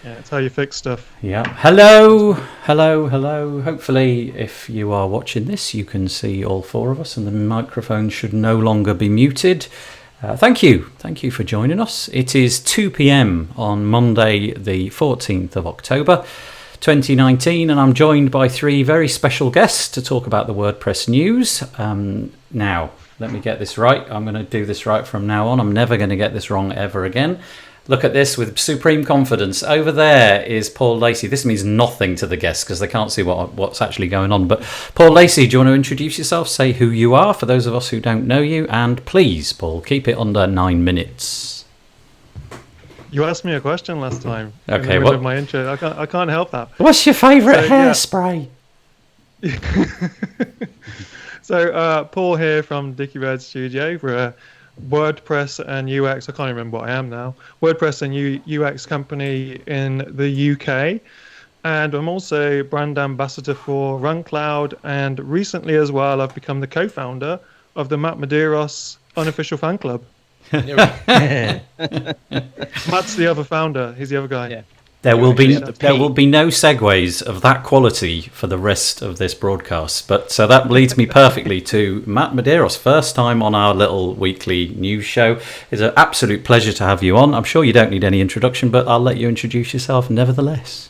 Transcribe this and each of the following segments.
Yeah, it's how you fix stuff. Yeah. Hello. Hopefully, if you are watching this, you can see all four of us and the microphone should no longer be muted. Thank you for joining us. It is 2 p.m. on Monday, the 14th of October, 2019, and I'm joined by three very special guests to talk about the WordPress news. Now, let me get this right. I'm going to do this right from now on. I'm never going to get this wrong ever again. Look at this with supreme confidence. Over there is Paul Lacey. This means nothing to the guests because they can't see what's actually going on. But Paul Lacey, do you want to introduce yourself? Say who you are for those of us who don't know you. And please, Paul, keep it under 9 minutes. You asked me a question last time. Okay, what? My intro. I can't help that. What's your favourite hairspray? So, Paul here from Dickie Red Studio. We're a WordPress and UX, I can't remember what I am now, WordPress and UX company in the UK, and I'm also brand ambassador for RunCloud, and recently as well I've become the co-founder of the Matt Medeiros unofficial fan club. Matt's the other founder, he's the other guy. Yeah. There will be no segues of that quality for the rest of this broadcast. But so that leads me perfectly to Matt Medeiros, first time on our little weekly news show. It's an absolute pleasure to have you on. I'm sure you don't need any introduction, but I'll let you introduce yourself nevertheless.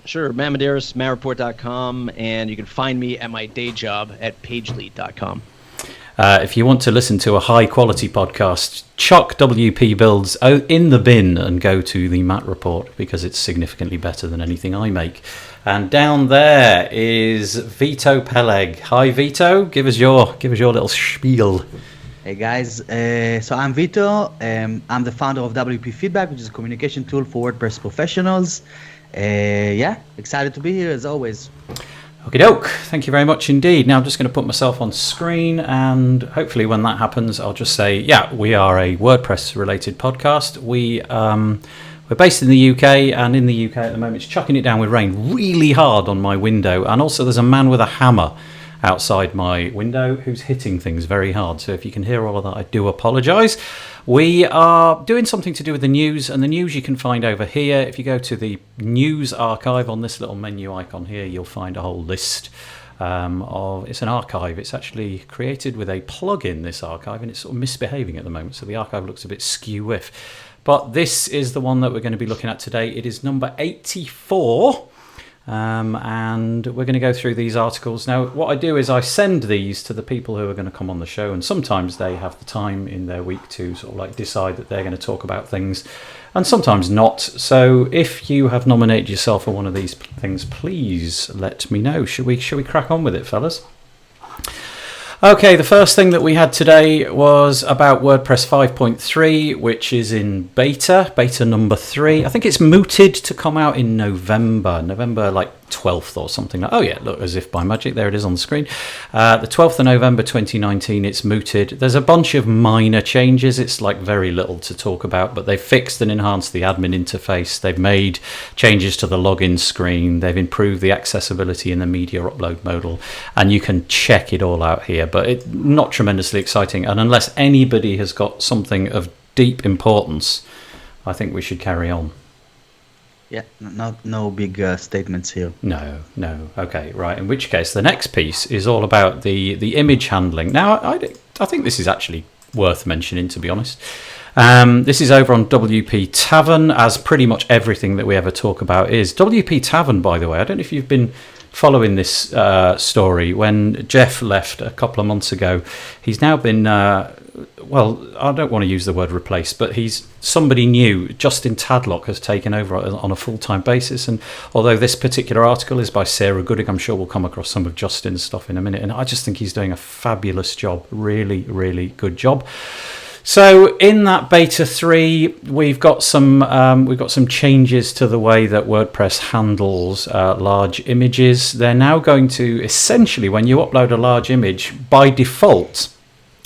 Sure, Matt Medeiros, mattreport.com, and you can find me at my day job at pagelead.com. If you want to listen to a high-quality podcast, chuck WP Builds in the bin and go to the Matt Report because it's significantly better than anything I make. And down there is Vito Peleg. Hi, Vito. Give us your little spiel. Hey guys, so I'm Vito. I'm the founder of WP Feedback, which is a communication tool for WordPress professionals. Excited to be here as always. Okie doke, thank you very much indeed. Now I'm just going to put myself on screen, and hopefully when that happens I'll just say, yeah, we are a WordPress related podcast. We're based in the UK, and in the UK at the moment it's chucking it down with rain really hard on my window, and also there's a man with a hammer outside my window who's hitting things very hard. So if you can hear all of that, I do apologise. We are doing something to do with the news, and the news you can find over here. If you go to the news archive on this little menu icon here, you'll find a whole list it's an archive. It's actually created with a plugin, this archive, and it's sort of misbehaving at the moment, so the archive looks a bit skew-whiff. But this is the one that we're going to be looking at today. It is number 84. And we're going to go through these articles. Now, what I do is I send these to the people who are going to come on the show, and sometimes they have the time in their week to sort of like decide that they're going to talk about things, and sometimes not. So if you have nominated yourself for one of these things, please let me know. Should we crack on with it, fellas? Okay, the first thing that we had today was about WordPress 5.3, which is in beta number 3. I think it's mooted to come out in November like 12th or something. Oh yeah, look, as if by magic, there it is on the screen. The 12th of November 2019, it's mooted. There's a bunch of minor changes. It's like very little to talk about, but they've fixed and enhanced the admin interface. They've made changes to the login screen. They've improved the accessibility in the media upload modal, and you can check it all out here, but it's not tremendously exciting. And unless anybody has got something of deep importance, I think we should carry on. Yeah, no big statements here. No. Okay, right. In which case, the next piece is all about the image handling. Now, I think this is actually worth mentioning, to be honest. This is over on WP Tavern, as pretty much everything that we ever talk about is. WP Tavern, by the way, I don't know if you've been following this story. When Jeff left a couple of months ago, he's now been... well, I don't want to use the word replace, but he's somebody new. Justin Tadlock has taken over on a full-time basis, and although this particular article is by Sarah Gooding, I'm sure we'll come across some of Justin's stuff in a minute, and I just think he's doing a fabulous job. Really, really good job. So in that beta 3, we've got some changes to the way that WordPress handles large images. They're now going to essentially, when you upload a large image, by default,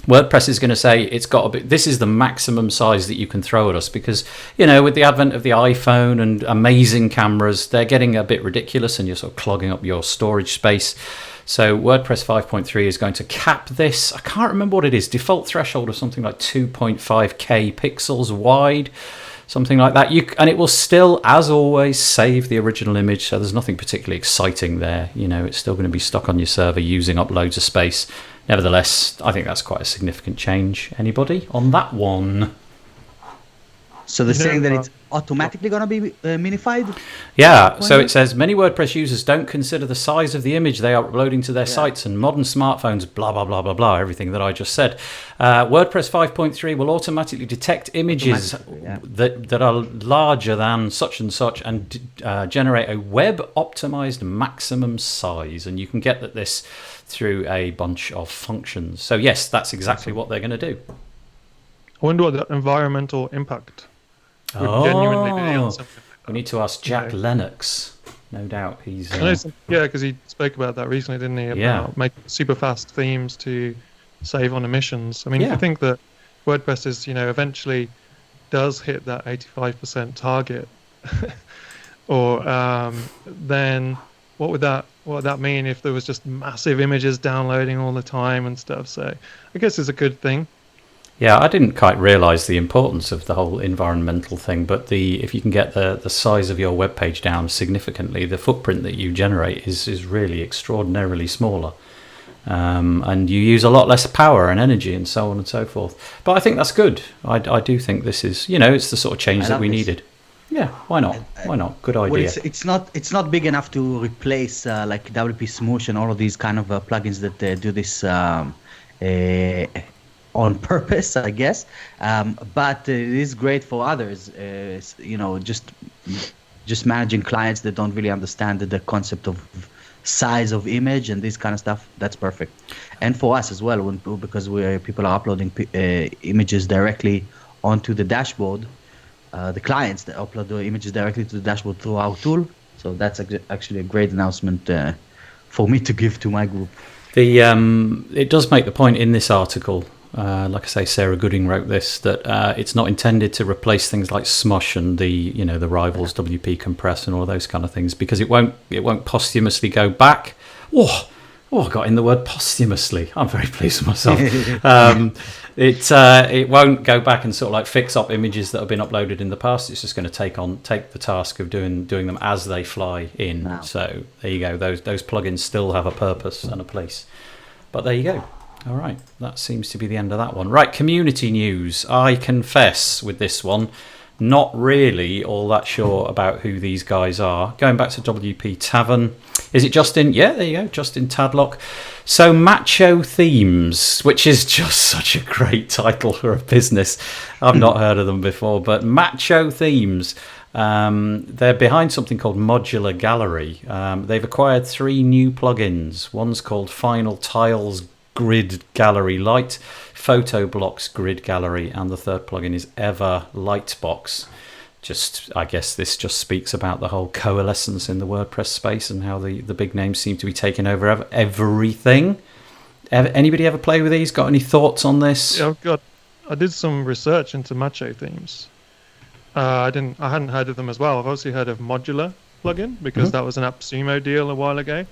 WordPress is going to say this is the maximum size that you can throw at us, because, you know, with the advent of the iPhone and amazing cameras, they're getting a bit ridiculous and you're sort of clogging up your storage space. So WordPress 5.3 is going to cap this. I can't remember what it is. Default threshold of something like 2.5k pixels wide. something like that. And it will still, as always, save the original image. So there's nothing particularly exciting there. It's still going to be stuck on your server using up loads of space. Nevertheless, I think that's quite a significant change. Anybody on that one? So they're saying that it's automatically going to be minified? Yeah, so it says many WordPress users don't consider the size of the image they are uploading to their sites, and modern smartphones, blah, blah, blah, blah, blah, everything that I just said. WordPress 5.3 will automatically detect images that are larger than such and such and generate a web-optimized maximum size. And you can get this through a bunch of functions. So yes, that's exactly what they're going to do. I wonder what the environmental impact would genuinely be on something like that. We need to ask Jack Lennox. No doubt he's... because he spoke about that recently, didn't he? About making super fast themes to save on emissions. I mean, if you think that WordPress is, eventually does hit that 85% target, or then what would that mean if there was just massive images downloading all the time and stuff? So I guess it's a good thing. Yeah, I didn't quite realise the importance of the whole environmental thing, but if you can get the size of your web page down significantly, the footprint that you generate is really extraordinarily smaller. And you use a lot less power and energy and so on and so forth. But I think that's good. I do think this is, it's the sort of change that we needed. Yeah, why not? Why not? Good idea. Well, it's not big enough to replace like WP Smoosh and all of these kind of plugins that do this on purpose, I guess, but it is great for others. Just managing clients that don't really understand the concept of size of image and this kind of stuff. That's perfect, and for us as well, because people are uploading images directly onto the dashboard. The clients that upload the images directly to the dashboard through our tool. So that's actually a great announcement for me to give to my group. It does make the point in this article. Like I say, Sarah Gooding wrote this, that it's not intended to replace things like Smush and the rivals WP Compress and all those kind of things, because it won't posthumously go back. I got in the word posthumously. I'm very pleased with myself. It won't go back and sort of like fix up images that have been uploaded in the past. It's just going to take the task of doing them as they fly in. Wow. So there you go. Those plugins still have a purpose and a place. But there you go. All right, that seems to be the end of that one. Right, community news. I confess with this one, not really all that sure about who these guys are. Going back to WP Tavern. Is it Justin? Yeah, there you go, Justin Tadlock. So Macho Themes, which is just such a great title for a business. I've not heard of them before, but Macho Themes. They're behind something called Modular Gallery. They've acquired 3 new plugins. One's called Final Tiles Grid Gallery Light, Photo Blocks Grid Gallery, and the third plugin is Ever Lightbox. I guess this just speaks about the whole coalescence in the WordPress space and how the big names seem to be taking over everything. Anybody ever play with these? Got any thoughts on this? Yeah, I did some research into Macho Themes. I hadn't heard of them as well. I've obviously heard of Modular plugin because that was an AppSumo deal a while ago.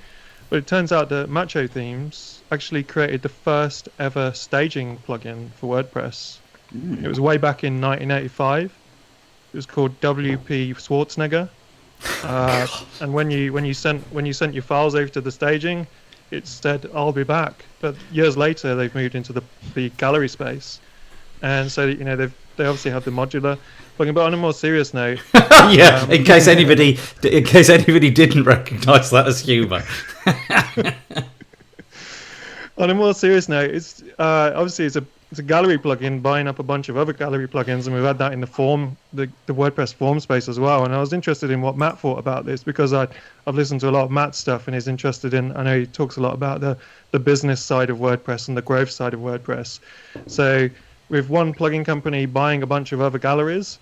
But it turns out that Macho Themes actually created the first ever staging plugin for WordPress. It was way back in 1985. It was called WP Schwarzenegger. And when you sent your files over to the staging, it said "I'll be back." But years later, they've moved into the gallery space, and so they obviously have the modular plugin. But on a more serious note, in case anybody didn't recognise that as humour. On a more serious note, it's obviously it's a gallery plugin buying up a bunch of other gallery plugins, and we've had that in the WordPress form space as well. And I was interested in what Matt thought about this because I've listened to a lot of Matt's stuff, and he's interested in. I know he talks a lot about the business side of WordPress and the growth side of WordPress. So with one plugin company buying a bunch of other galleries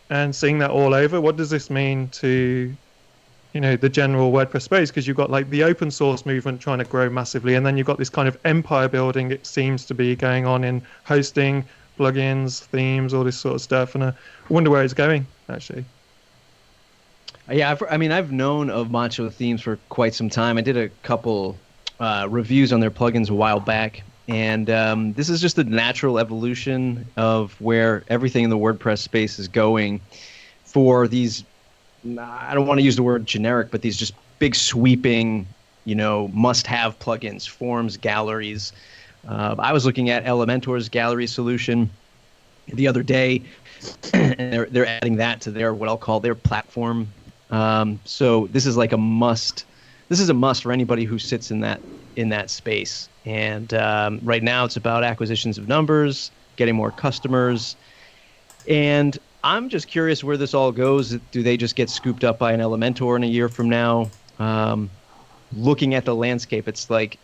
and seeing that all over, what does this mean to the general WordPress space? Because you've got like the open source movement trying to grow massively, and then you've got this kind of empire building it seems to be going on in hosting, plugins, themes, all this sort of stuff, and I wonder where it's going actually. Yeah, I've known of Macho Themes for quite some time. I did a couple reviews on their plugins a while back, And this is just a natural evolution of where everything in the WordPress space is going for these, I don't want to use the word generic, but these just big sweeping, must-have plugins, forms, galleries. I was looking at Elementor's gallery solution the other day, and they're adding that to their, what I'll call their platform. So this is like a must. This is a must for anybody who sits in that space. And right now it's about acquisitions of numbers, getting more customers. And I'm just curious where this all goes. Do they just get scooped up by an Elementor in a year from now? Looking at the landscape, it's like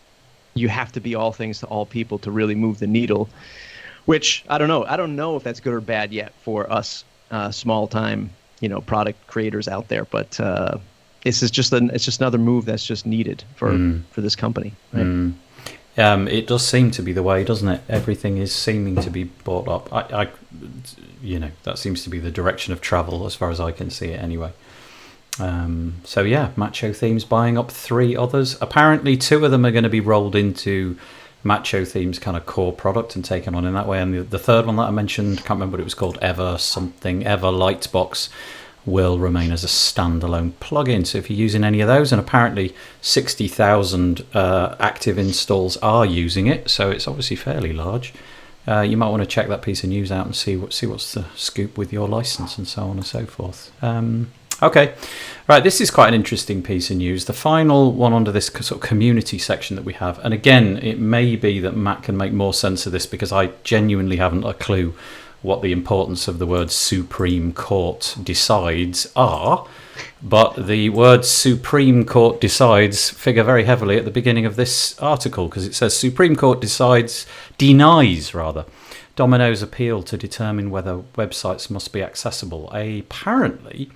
you have to be all things to all people to really move the needle, which I don't know. I don't know if that's good or bad yet for us small time, product creators out there. But it's just another move that's just needed for this company. Right? It does seem to be the way, doesn't it? Everything is seeming to be bought up. That seems to be the direction of travel as far as I can see it anyway. So yeah, Macho Themes buying up 3 others. Apparently 2 of them are going to be rolled into Macho Themes kind of core product and taken on in that way. And the third one that I mentioned, can't remember what it was called, Ever Lightbox, will remain as a standalone plugin. So if you're using any of those, and apparently 60,000 active installs are using it, so it's obviously fairly large. You might want to check that piece of news out and see what's the scoop with your license and so on and so forth. Okay, right, this is quite an interesting piece of news. The final one under this sort of community section that we have, and again, it may be that Matt can make more sense of this because I genuinely haven't a clue what the importance of the word Supreme Court decides are, but the words Supreme Court decides figure very heavily at the beginning of this article because it says Supreme Court denies Domino's appeal to determine whether websites must be accessible. Apparently,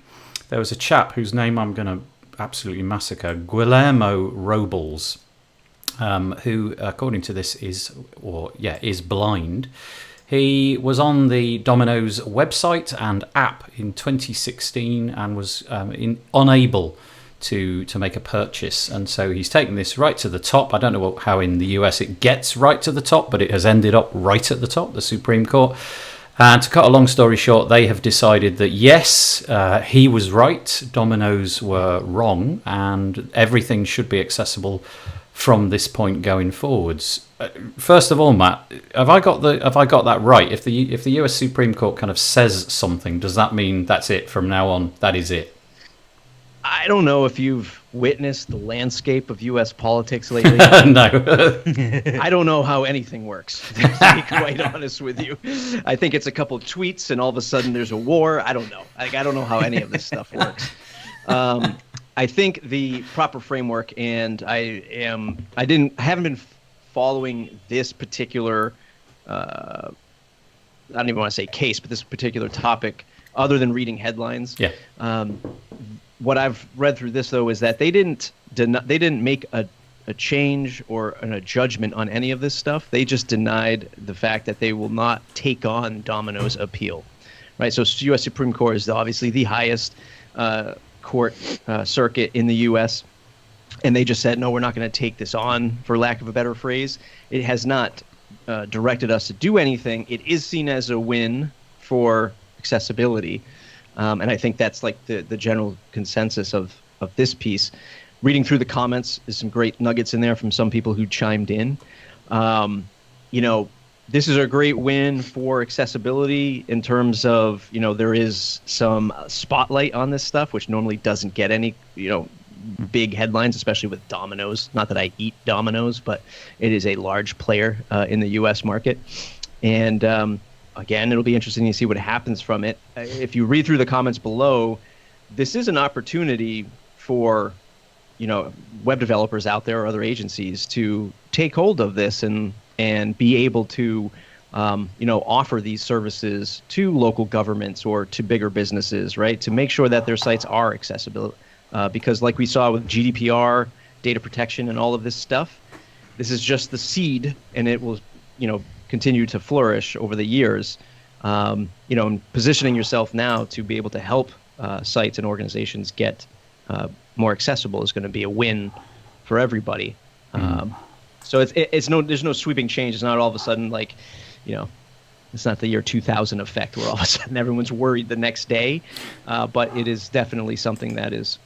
there was a chap whose name I'm going to absolutely massacre, Guillermo Robles, who, according to this, is blind. He was on the Domino's website and app in 2016 and was unable to make a purchase. And so he's taken this right to the top. I don't know how in the US it gets right to the top, but it has ended up right at the top, the Supreme Court. And to cut a long story short, they have decided that yes, he was right, Domino's were wrong, and everything should be accessible from this point going forwards. First of all, Matt, have I got that right? If the US Supreme Court kind of says something, does that mean that's it from now on? That is it? I don't know if you've witnessed the landscape of U.S. politics lately. No. I don't know how anything works, to be quite honest with you. I think it's a couple of tweets and all of a sudden there's a war. I don't know. I don't know how any of this stuff works. I think the proper framework, and I haven't been following this particular, I don't even want to say case, but this particular topic other than reading headlines. Yeah. What I've read through this, though, is that they didn't make a change or a judgment on any of this stuff. They just denied the fact that they will not take on Domino's appeal, right? So U.S. Supreme Court is obviously the highest court circuit in the U.S., and they just said, no, we're not going to take this on, for lack of a better phrase. It has not directed us to do anything. It is seen as a win for accessibility. And I think that's like the general consensus of this piece. Reading through the comments, there's some great nuggets in there from some people who chimed in. This is a great win for accessibility in terms of, there is some spotlight on this stuff, which normally doesn't get any, big headlines, especially with Domino's. Not that I eat Domino's, but it is a large player in the U.S. market. And again, it'll be interesting to see what happens from it. If you read through the comments below, this is an opportunity for, web developers out there or other agencies to take hold of this and be able to, offer these services to local governments or to bigger businesses, right? To make sure that their sites are accessible. Because like we saw with GDPR, data protection, and all of this stuff, this is just the seed, and it will, continue to flourish over the years, and positioning yourself now to be able to help sites and organizations get more accessible is going to be a win for everybody. So there's no sweeping change. It's not all of a sudden like, it's not the year 2000 effect where all of a sudden everyone's worried the next day, but it is definitely something that is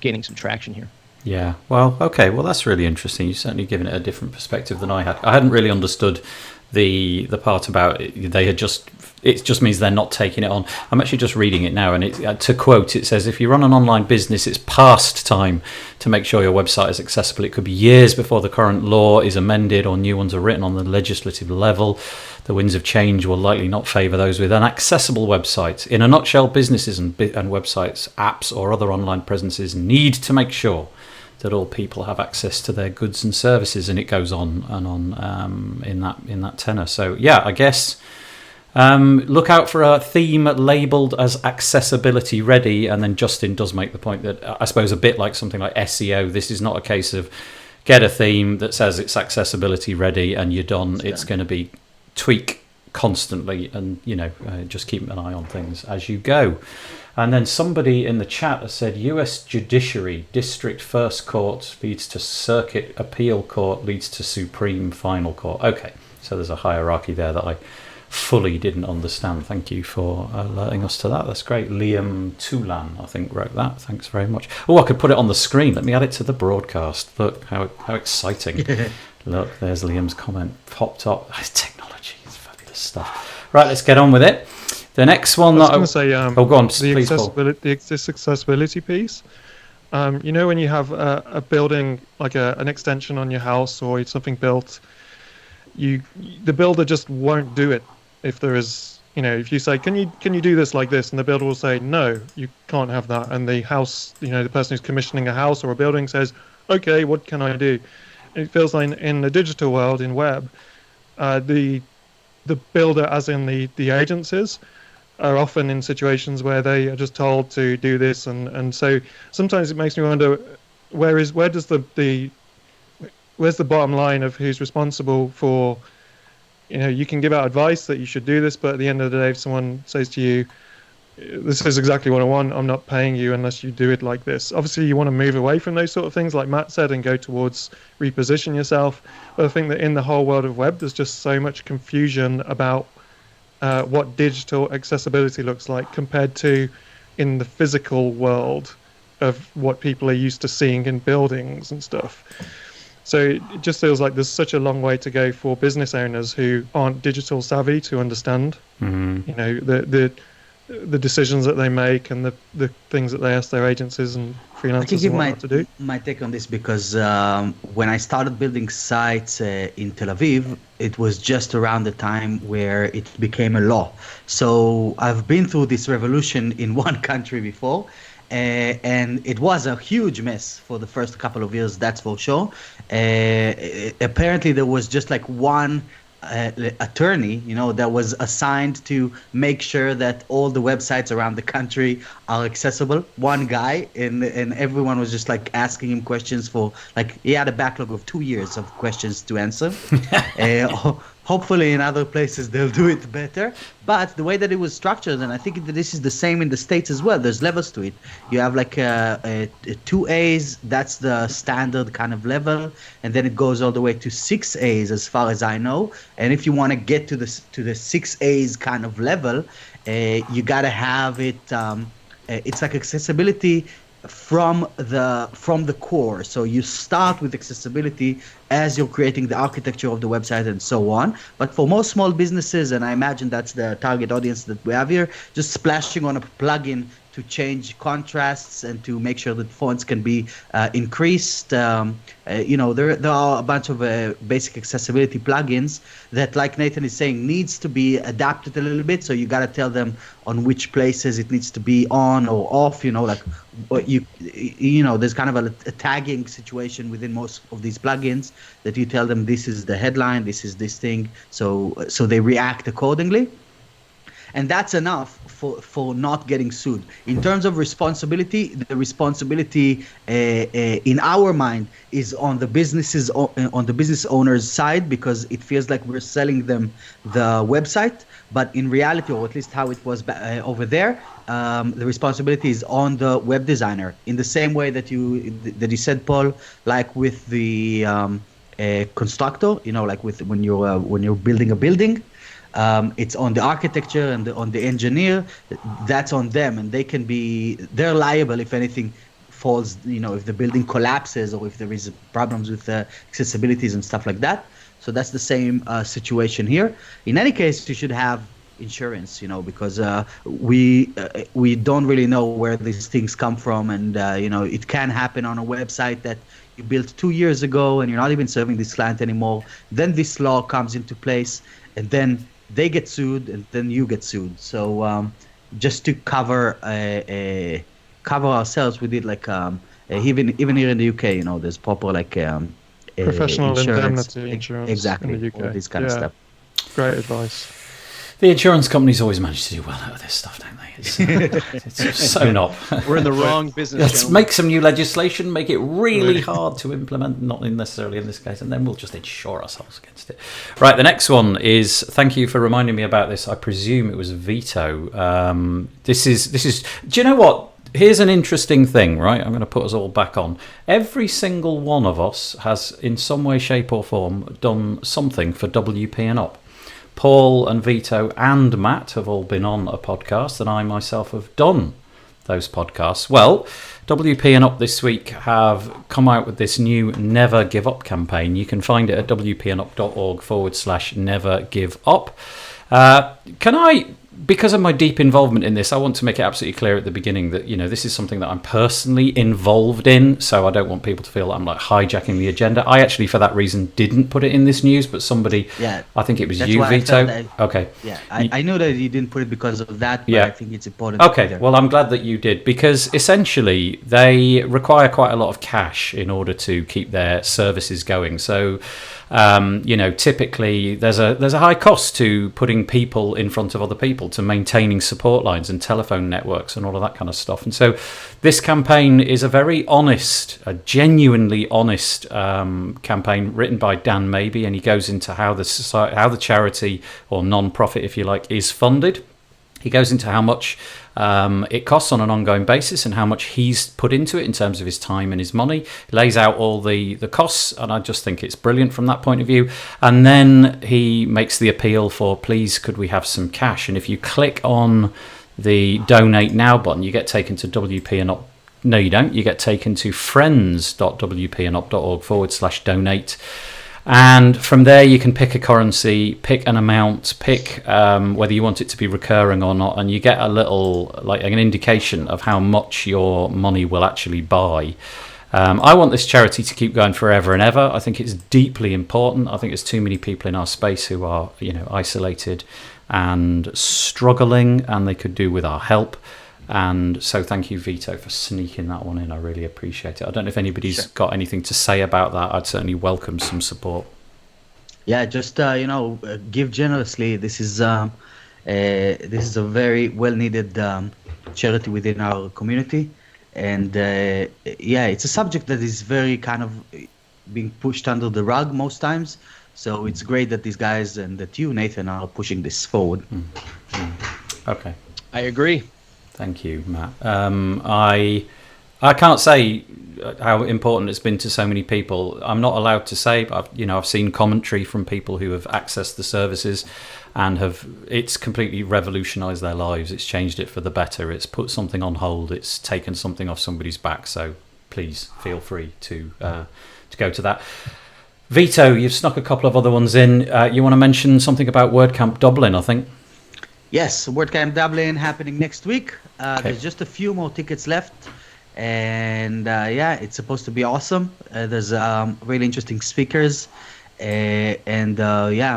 gaining some traction here. Yeah. Well, okay. Well, that's really interesting. You've certainly given it a different perspective than I had. I hadn't really understood the part about it. It just means they're not taking it on. I'm actually just reading it now, and to quote, it says, if you run an online business, it's past time to make sure your website is accessible. It could be years before the current law is amended or new ones are written on the legislative level. The winds of change will likely not favour those with inaccessible websites. In a nutshell, businesses and websites, apps or other online presences need to make sure that all people have access to their goods and services, and it goes on and on in that tenor. So yeah, I guess look out for a theme labelled as accessibility ready, and then Justin does make the point that I suppose a bit like something like SEO, this is not a case of get a theme that says it's accessibility ready and you're done. It's going to be tweak constantly, and just keep an eye on things as you go. And then somebody in the chat has said US Judiciary District First Court leads to Circuit Appeal Court leads to Supreme Final Court. Okay, so there's a hierarchy there that I fully didn't understand. Thank you for alerting us to that. That's great. Liam Tulan, I think, wrote that. Thanks very much. Oh, I could put it on the screen. Let me add it to the broadcast. Look how exciting. Look, there's Liam's comment popped up. Technology is fabulous stuff. Right, let's get on with it. The next one I was going to say, go on, please, Paul. This accessibility piece. When you have a building, like an extension on your house or something built, the builder just won't do it. If there is, if you say, can you do this like this, and the builder will say, no, you can't have that, and the house, the person who's commissioning a house or a building says, okay, what can I do? And it feels like in the digital world, in web, the builder, as in the agencies, are often in situations where they are just told to do this, and so sometimes it makes me wonder, where's the bottom line of who's responsible for, you can give out advice that you should do this, but at the end of the day, if someone says to you, this is exactly what I want, I'm not paying you unless you do it like this. Obviously, you want to move away from those sort of things, like Matt said, and go towards reposition yourself. But I think that in the whole world of web, there's just so much confusion about what digital accessibility looks like compared to in the physical world of what people are used to seeing in buildings and stuff. So it just feels like there's such a long way to go for business owners who aren't digital savvy to understand, the decisions that they make and the things that they ask their agencies and freelancers and whatnot to do. My take on this, because when I started building sites in Tel Aviv, it was just around the time where it became a law. So I've been through this revolution in one country before, and it was a huge mess for the first couple of years, that's for sure. Apparently there was just like one attorney, that was assigned to make sure that all the websites around the country are accessible. One guy, and everyone was just like asking him questions for, like, he had a backlog of 2 years of questions to answer. Hopefully in other places they'll do it better. But the way that it was structured, and I think that this is the same in the States as well, there's levels to it. You have like a 2As, that's the standard kind of level, and then it goes all the way to 6As as far as I know. And if you want to get to the 6As kind of level, you got to have it, it's like accessibility from the core. So you start with accessibility as you're creating the architecture of the website and so on. But for most small businesses, and I imagine that's the target audience that we have here, just splashing on a plugin to change contrasts and to make sure that fonts can be increased. There are a bunch of basic accessibility plugins that, like Nathan is saying, needs to be adapted a little bit. So you got to tell them on which places it needs to be on or off. There's kind of a tagging situation within most of these plugins that you tell them this is the headline, this is this thing, so they react accordingly. And that's enough for not getting sued. In terms of responsibility, the responsibility in our mind is on the business owner's side, because it feels like we're selling them the website. But in reality, or at least how it was over there, the responsibility is on the web designer. In the same way that you said, Paul, like with the constructor, like when you're building a building. It's on the architecture and on the engineer. That's on them, and they're liable if anything falls, if the building collapses or if there is problems with accessibilities and stuff like that. So that's the same situation here. In any case, you should have insurance, because we don't really know where these things come from, and it can happen on a website that you built 2 years ago and you're not even serving this client anymore. Then this law comes into place, and then they get sued, and then you get sued. So just to cover ourselves, we did even here in the UK, there's proper Professional insurance. indemnity insurance Exactly, in the UK. all this kind of stuff. Great advice. The insurance companies always manage to do well out of this stuff, don't they? It's so not. We're in the wrong business. Let's make some new legislation, make it really hard to implement, not necessarily in this case, and then we'll just insure ourselves against it. Right, the next one is, thank you for reminding me about this. I presume it was Vito. This is. Do you know what? Here's an interesting thing, right? I'm going to put us all back on. Every single one of us has, in some way, shape, or form, done something for WP and Up. Paul and Vito and Matt have all been on a podcast, and I myself have done those podcasts. Well, WP and Up this week have come out with this new Never Give Up campaign. You can find it at wpandup.org/never give up. Can I, because of my deep involvement in this, I want to make it absolutely clear at the beginning that, this is something that I'm personally involved in, so I don't want people to feel that I'm hijacking the agenda. I actually, for that reason, didn't put it in this news, but somebody, I think it was you, Vito. Okay. Yeah, I know that you didn't put it because of that, but I think it's important. Okay, well, I'm glad that you did, because essentially they require quite a lot of cash in order to keep their services going. So, typically there's a high cost to putting people in front of other people, to maintaining support lines and telephone networks and all of that kind of stuff. And so this campaign is a very honest, a genuinely honest campaign written by Dan Mabey, and he goes into how the charity, or non-profit if you like, is funded. He goes into how much it costs on an ongoing basis and how much he's put into it in terms of his time and his money. He lays out all the costs, and I just think it's brilliant from that point of view. And then he makes the appeal for, please, could we have some cash? And if you click on the Donate Now button, you get taken to WP and Up. No, you don't. You get taken to friends.wpandup.org/donate. And from there, you can pick a currency, pick an amount, pick whether you want it to be recurring or not, and you get a little, an indication of how much your money will actually buy. I want this charity to keep going forever and ever. I think it's deeply important. I think there's too many people in our space who are, isolated and struggling, and they could do with our help. And so thank you, Vito, for sneaking that one in. I really appreciate it. I don't know if anybody's got anything to say about that. I'd certainly welcome some support. Yeah, just give generously. This is a very well needed charity within our community, and it's a subject that is very kind of being pushed under the rug most times. So it's great that these guys and that you, Nathan, are pushing this forward. Okay, I agree. Thank you, Matt. I can't say how important it's been to so many people. I'm not allowed to say, but I've seen commentary from people who have accessed the services and it's completely revolutionised their lives. It's changed it for the better. It's put something on hold. It's taken something off somebody's back. So please feel free to go to that. Vito, you've snuck a couple of other ones in. You want to mention something about WordCamp Dublin, I think? Yes, WordCamp Dublin happening next week. Okay. There's just a few more tickets left, and it's supposed to be awesome. There's really interesting speakers, and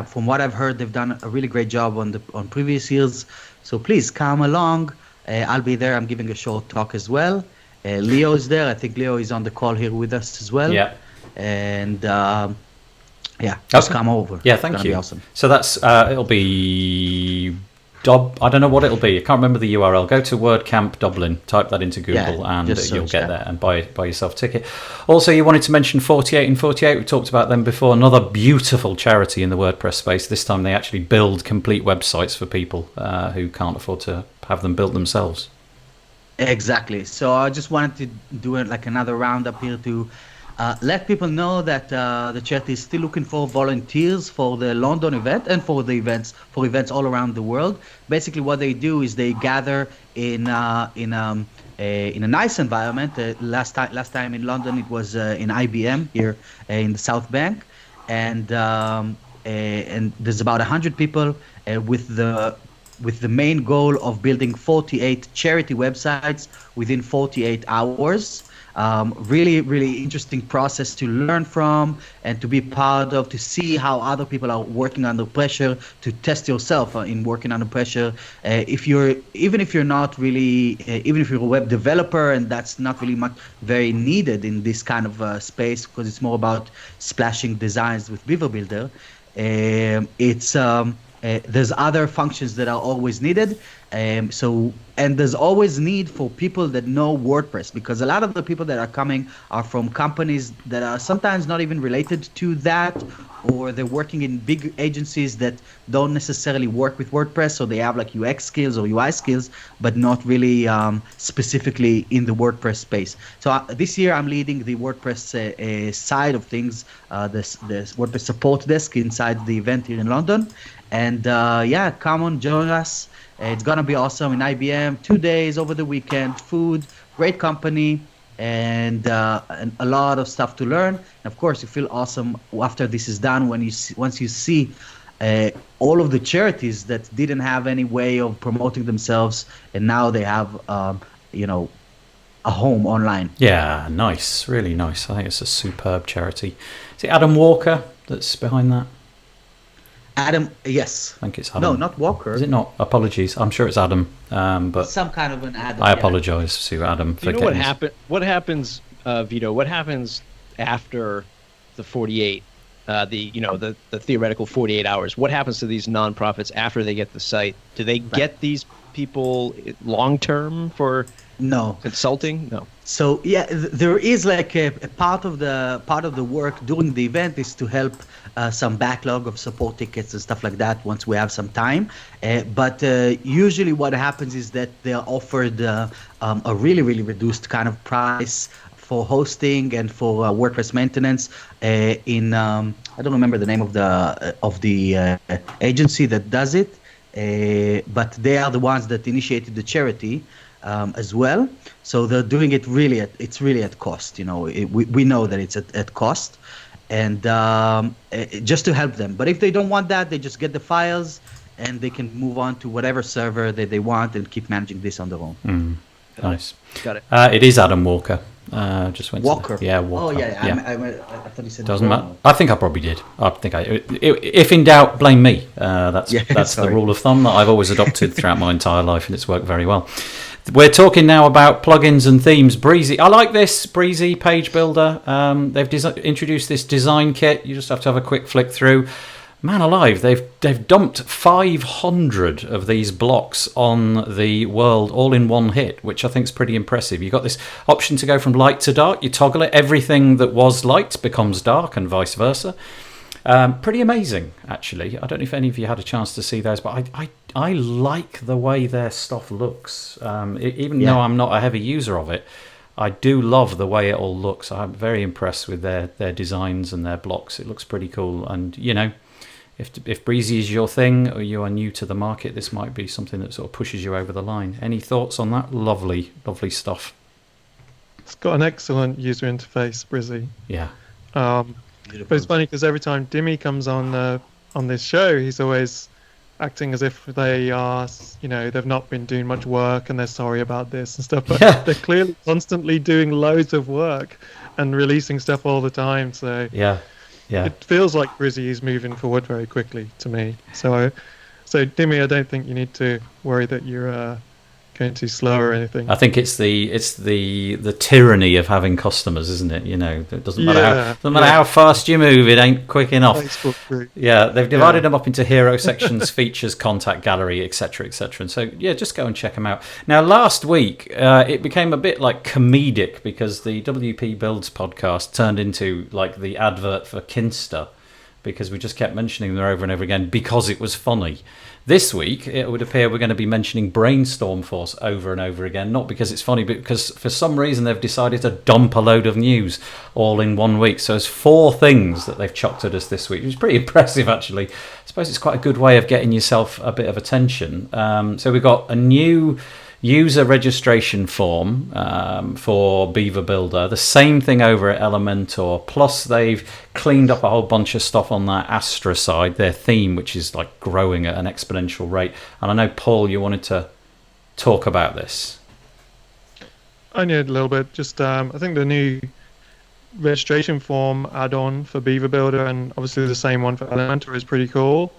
from what I've heard, they've done a really great job on previous years. So please come along. I'll be there. I'm giving a short talk as well. Leo is there. I think Leo is on the call here with us as well. Yeah. And just come over. Yeah, thank you. Be awesome. So that's it'll be. I don't know what it'll be. I can't remember the URL. Go to WordCamp Dublin, type that into Google, and you'll get there and buy yourself a ticket. Also, you wanted to mention 48 and 48. We talked about them before. Another beautiful charity in the WordPress space. This time they actually build complete websites for people who can't afford to have them built themselves. Exactly. So I just wanted to do it like another roundup here to Let people know that the charity is still looking for volunteers for the London event and for events all around the world. Basically, what they do is they gather in a nice environment. Last time in London, it was in IBM here in the South Bank, and there's about 100 people with the main goal of building 48 charity websites within 48 hours. Really, really interesting process to learn from and to be part of, to see how other people are working under pressure, to test yourself in working under pressure. Even if you're not really, even if you're a web developer, and that's not really very needed in this kind of space, because it's more about splashing designs with Beaver Builder. There's other functions that are always needed. And there's always need for people that know WordPress, because a lot of the people that are coming are from companies that are sometimes not even related to that, or they're working in big agencies that don't necessarily work with WordPress, so they have like UX skills or UI skills, but not really specifically in the WordPress space. So this year I'm leading the WordPress side of things, this WordPress support desk inside the event here in London. And come on, join us. It's gonna be awesome in IBM. 2 days over the weekend, food, great company, and a lot of stuff to learn. And of course, you feel awesome after this is done once you see all of the charities that didn't have any way of promoting themselves, and now they have a home online. Yeah, nice, really nice. I think it's a superb charity. Is it Adam Walker that's behind that? Adam, yes. I think it's Adam. No, not Walker. Is it not? Apologies. I'm sure it's Adam. But some kind of an Adam. I apologize to Adam for you know what happens, Vito? What happens after the 48? The theoretical 48 hours. What happens to these nonprofits after they get the site? Do they get these people long term for consulting? No. So there is like a part of the work during the event is to help some backlog of support tickets and stuff like that once we have some time. But usually what happens is that they are offered a really, really reduced kind of price for hosting and for WordPress maintenance. I don't remember the name of the agency that does it, but they are the ones that initiated the charity as well. So they're doing it it's really at cost. We know that it's at cost, and just to help them. But if they don't want that, they just get the files and they can move on to whatever server that they want and keep managing this on their own. Nice. Got it. It is Adam Walker. Just went Walker. Walker. Oh yeah. I thought he said. Doesn't matter. I think I probably did. If in doubt, blame me. That's the rule of thumb that I've always adopted throughout my entire life, and it's worked very well. We're talking now about plugins and themes. Breezy. I like this Breezy page builder. They've introduced this design kit. You just have to have a quick flick through. Man alive, they've dumped 500 of these blocks on the world all in one hit, which I think is pretty impressive. You've got this option to go from light to dark. You toggle it. Everything that was light becomes dark and vice versa. Pretty amazing, actually. I don't know if any of you had a chance to see those, but I like the way their stuff looks. Even though I'm not a heavy user of it, I do love the way it all looks. I'm very impressed with their designs and their blocks. It looks pretty cool. And, if Breezy is your thing or you are new to the market, this might be something that sort of pushes you over the line. Any thoughts on that? Lovely, lovely stuff. It's got an excellent user interface, Breezy. Yeah. But it's funny because every time Dimmy comes on this show, he's always acting as if they are, they've not been doing much work and they're sorry about this and stuff. But they're clearly constantly doing loads of work and releasing stuff all the time. So yeah. It feels like Breezy is moving forward very quickly to me. So Dimmy, I don't think you need to worry that you're going too slow or anything. I think it's the tyranny of having customers, isn't it? It doesn't matter how fast you move, it ain't quick enough. Yeah, they've divided them up into hero sections, features, contact gallery, etc., etc. And so just go and check them out. Now, last week it became a bit like comedic because the WP Builds podcast turned into like the advert for Kinsta. because we just kept mentioning them over and over again because it was funny. This week, it would appear we're going to be mentioning Brainstorm Force over and over again, not because it's funny, but because for some reason they've decided to dump a load of news all in 1 week. So there's 4 things that they've chucked at us this week, which is pretty impressive, actually. I suppose it's quite a good way of getting yourself a bit of attention. So we've got a new user registration form for Beaver Builder, the same thing over at Elementor, plus they've cleaned up a whole bunch of stuff on that Astra side, their theme, which is like growing at an exponential rate. And I know, Paul, you wanted to talk about this. I need a little bit. Just I think the new registration form add-on for Beaver Builder, and obviously the same one for Elementor, is pretty cool.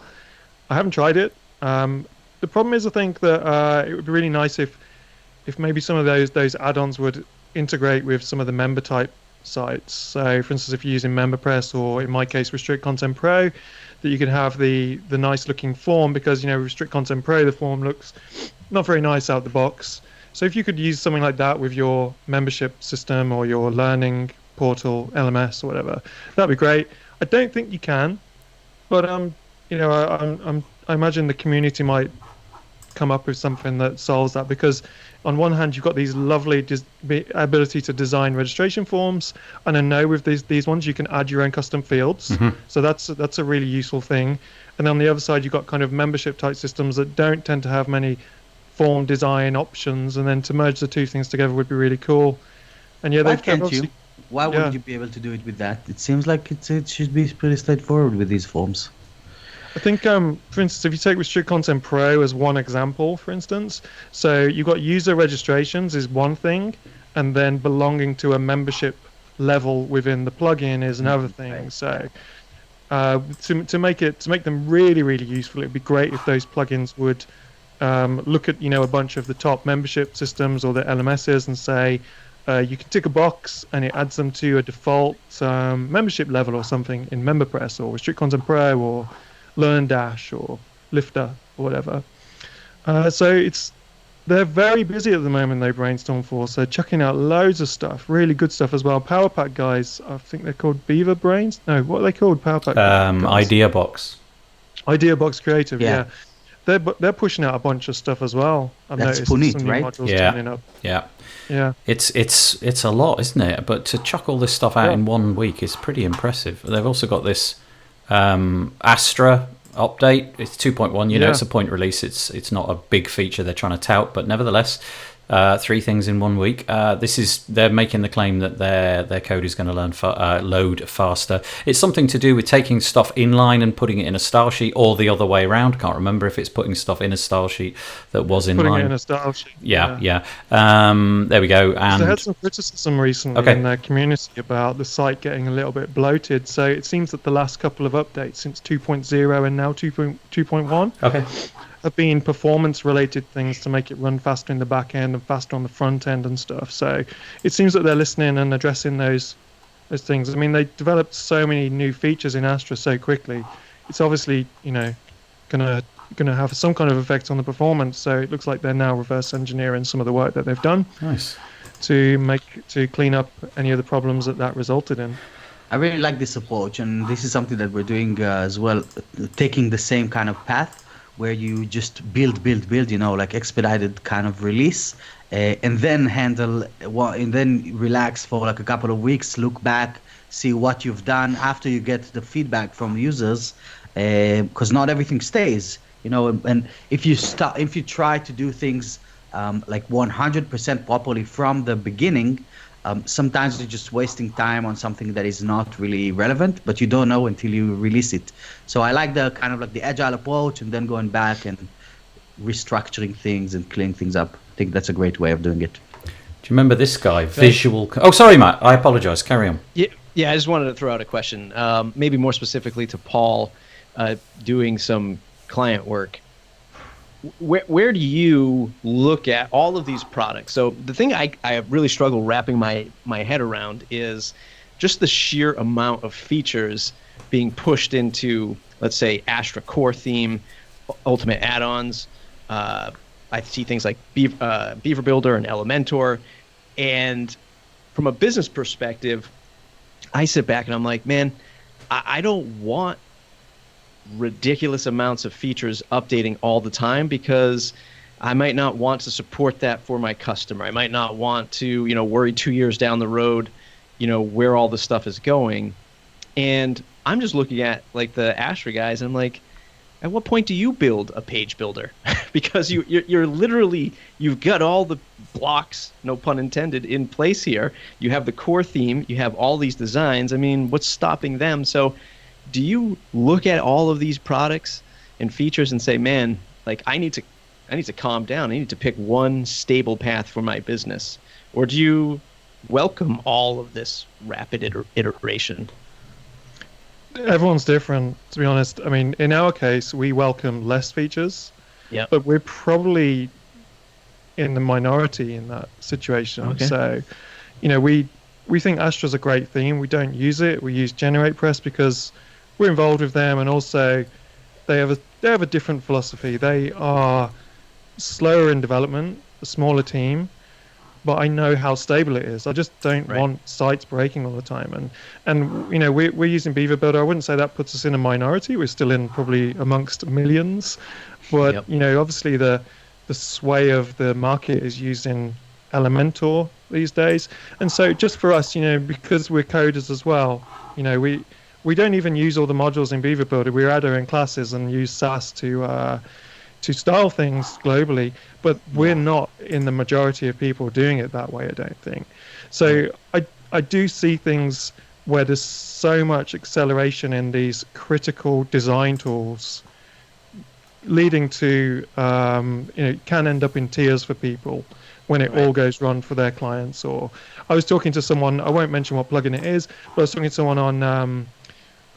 I haven't tried it. The problem is, I think that it would be really nice if maybe some of those add-ons would integrate with some of the member type sites. So, for instance, if you're using MemberPress, or in my case, Restrict Content Pro, that you can have the nice looking form, because Restrict Content Pro, the form looks not very nice out the box. So if you could use something like that with your membership system or your learning portal, LMS or whatever, that'd be great. I don't think you can, but I imagine the community might come up with something that solves that, because on one hand you've got these lovely ability to design registration forms, and I know with these ones you can add your own custom fields. So that's a really useful thing. And on the other side you've got kind of membership type systems that don't tend to have many form design options, and then to merge the two things together would be really cool. And yeah, why can't you? Why wouldn't you be able to do it with that? It seems like it should be pretty straightforward with these forms. I think, for instance, if you take Restrict Content Pro as one example, for instance, so you've got user registrations is one thing, and then belonging to a membership level within the plugin is another thing. So to make them really, really useful, it'd be great if those plugins would look at a bunch of the top membership systems or the LMSs and say you can tick a box and it adds them to a default membership level or something in MemberPress or Restrict Content Pro or LearnDash or Lifter or whatever. So they're very busy at the moment, though, Brainstorm Force. They're chucking out loads of stuff, really good stuff as well. PowerPack guys, I think they're called Beaver Brains. No, what are they called? PowerPack guys? Idea Box Creative, yeah. They're pushing out a bunch of stuff as well. I've noticed some new modules turning up. Yeah. It's a lot, isn't it? But to chuck all this stuff out in 1 week is pretty impressive. They've also got this Astra update. It's 2.1. It's a point release. It's not a big feature they're trying to tout, but nevertheless, 3 things in 1 week. They're making the claim that their code is going to load faster. It's something to do with taking stuff inline and putting it in a style sheet, or the other way around. Can't remember if it's putting stuff in a style sheet that was inline. Putting it in a style sheet. Yeah. There we go. And they had some criticism recently in their community about the site getting a little bit bloated. So it seems that the last couple of updates since 2.0 and now 2.1 have been performance-related things to make it run faster in the back end and faster on the front end and stuff. So it seems that they're listening and addressing those things. I mean, they developed so many new features in Astra so quickly. It's obviously, gonna have some kind of effect on the performance. So it looks like they're now reverse engineering some of the work that they've done. Nice. To clean up any of the problems that resulted in. I really like this approach, and this is something that we're doing as well, taking the same kind of path, where you just build, like expedited kind of release, and then and then relax for like a couple of weeks, look back, see what you've done after you get the feedback from users, because not everything stays, and if you try to do things like 100% properly from the beginning, sometimes you're just wasting time on something that is not really relevant, but you don't know until you release it. So I like the kind of like the agile approach, and then going back and restructuring things and cleaning things up. I think that's a great way of doing it. Do you remember this guy? Oh, sorry, Matt. I apologize. Carry on. Yeah. I just wanted to throw out a question, maybe more specifically to Paul, doing some client work. Where do you look at all of these products? So the thing I really struggle wrapping my head around is just the sheer amount of features being pushed into, let's say, Astra Core Theme, Ultimate add-ons. I see things like Beaver Builder and Elementor. And from a business perspective, I sit back and I'm like, man, I don't want ridiculous amounts of features updating all the time because I might not want to support that for my customer. I might not want to, worry 2 years down the road, where all this stuff is going. And I'm just looking at like the Astra guys and I'm like, at what point do you build a page builder? Because you're literally, you've got all the blocks, no pun intended, in place here. You have the core theme, you have all these designs. I mean, what's stopping them? So do you look at all of these products and features and say, man, like I need to calm down. I need to pick one stable path for my business? Or do you welcome all of this rapid iteration? Everyone's different, to be honest. I mean, in our case, we welcome less features, but we're probably in the minority in that situation. Okay. So, we think Astra's a great theme. We don't use it. We use GeneratePress because we're involved with them, and also they have a different philosophy. They are slower in development, a smaller team, but I know how stable it is. I just don't want sites breaking all the time. And we're using Beaver Builder. I wouldn't say that puts us in a minority. We're still in probably amongst millions. But obviously the sway of the market is using Elementor these days. And so just for us, because we're coders as well, we don't even use all the modules in Beaver Builder. We add our own classes and use Sass to style things globally, but we're not in the majority of people doing it that way, I don't think. So I do see things where there's so much acceleration in these critical design tools leading to, it can end up in tears for people when it all goes wrong for their clients. Or I was talking to someone, I won't mention what plugin it is, but I was talking to someone on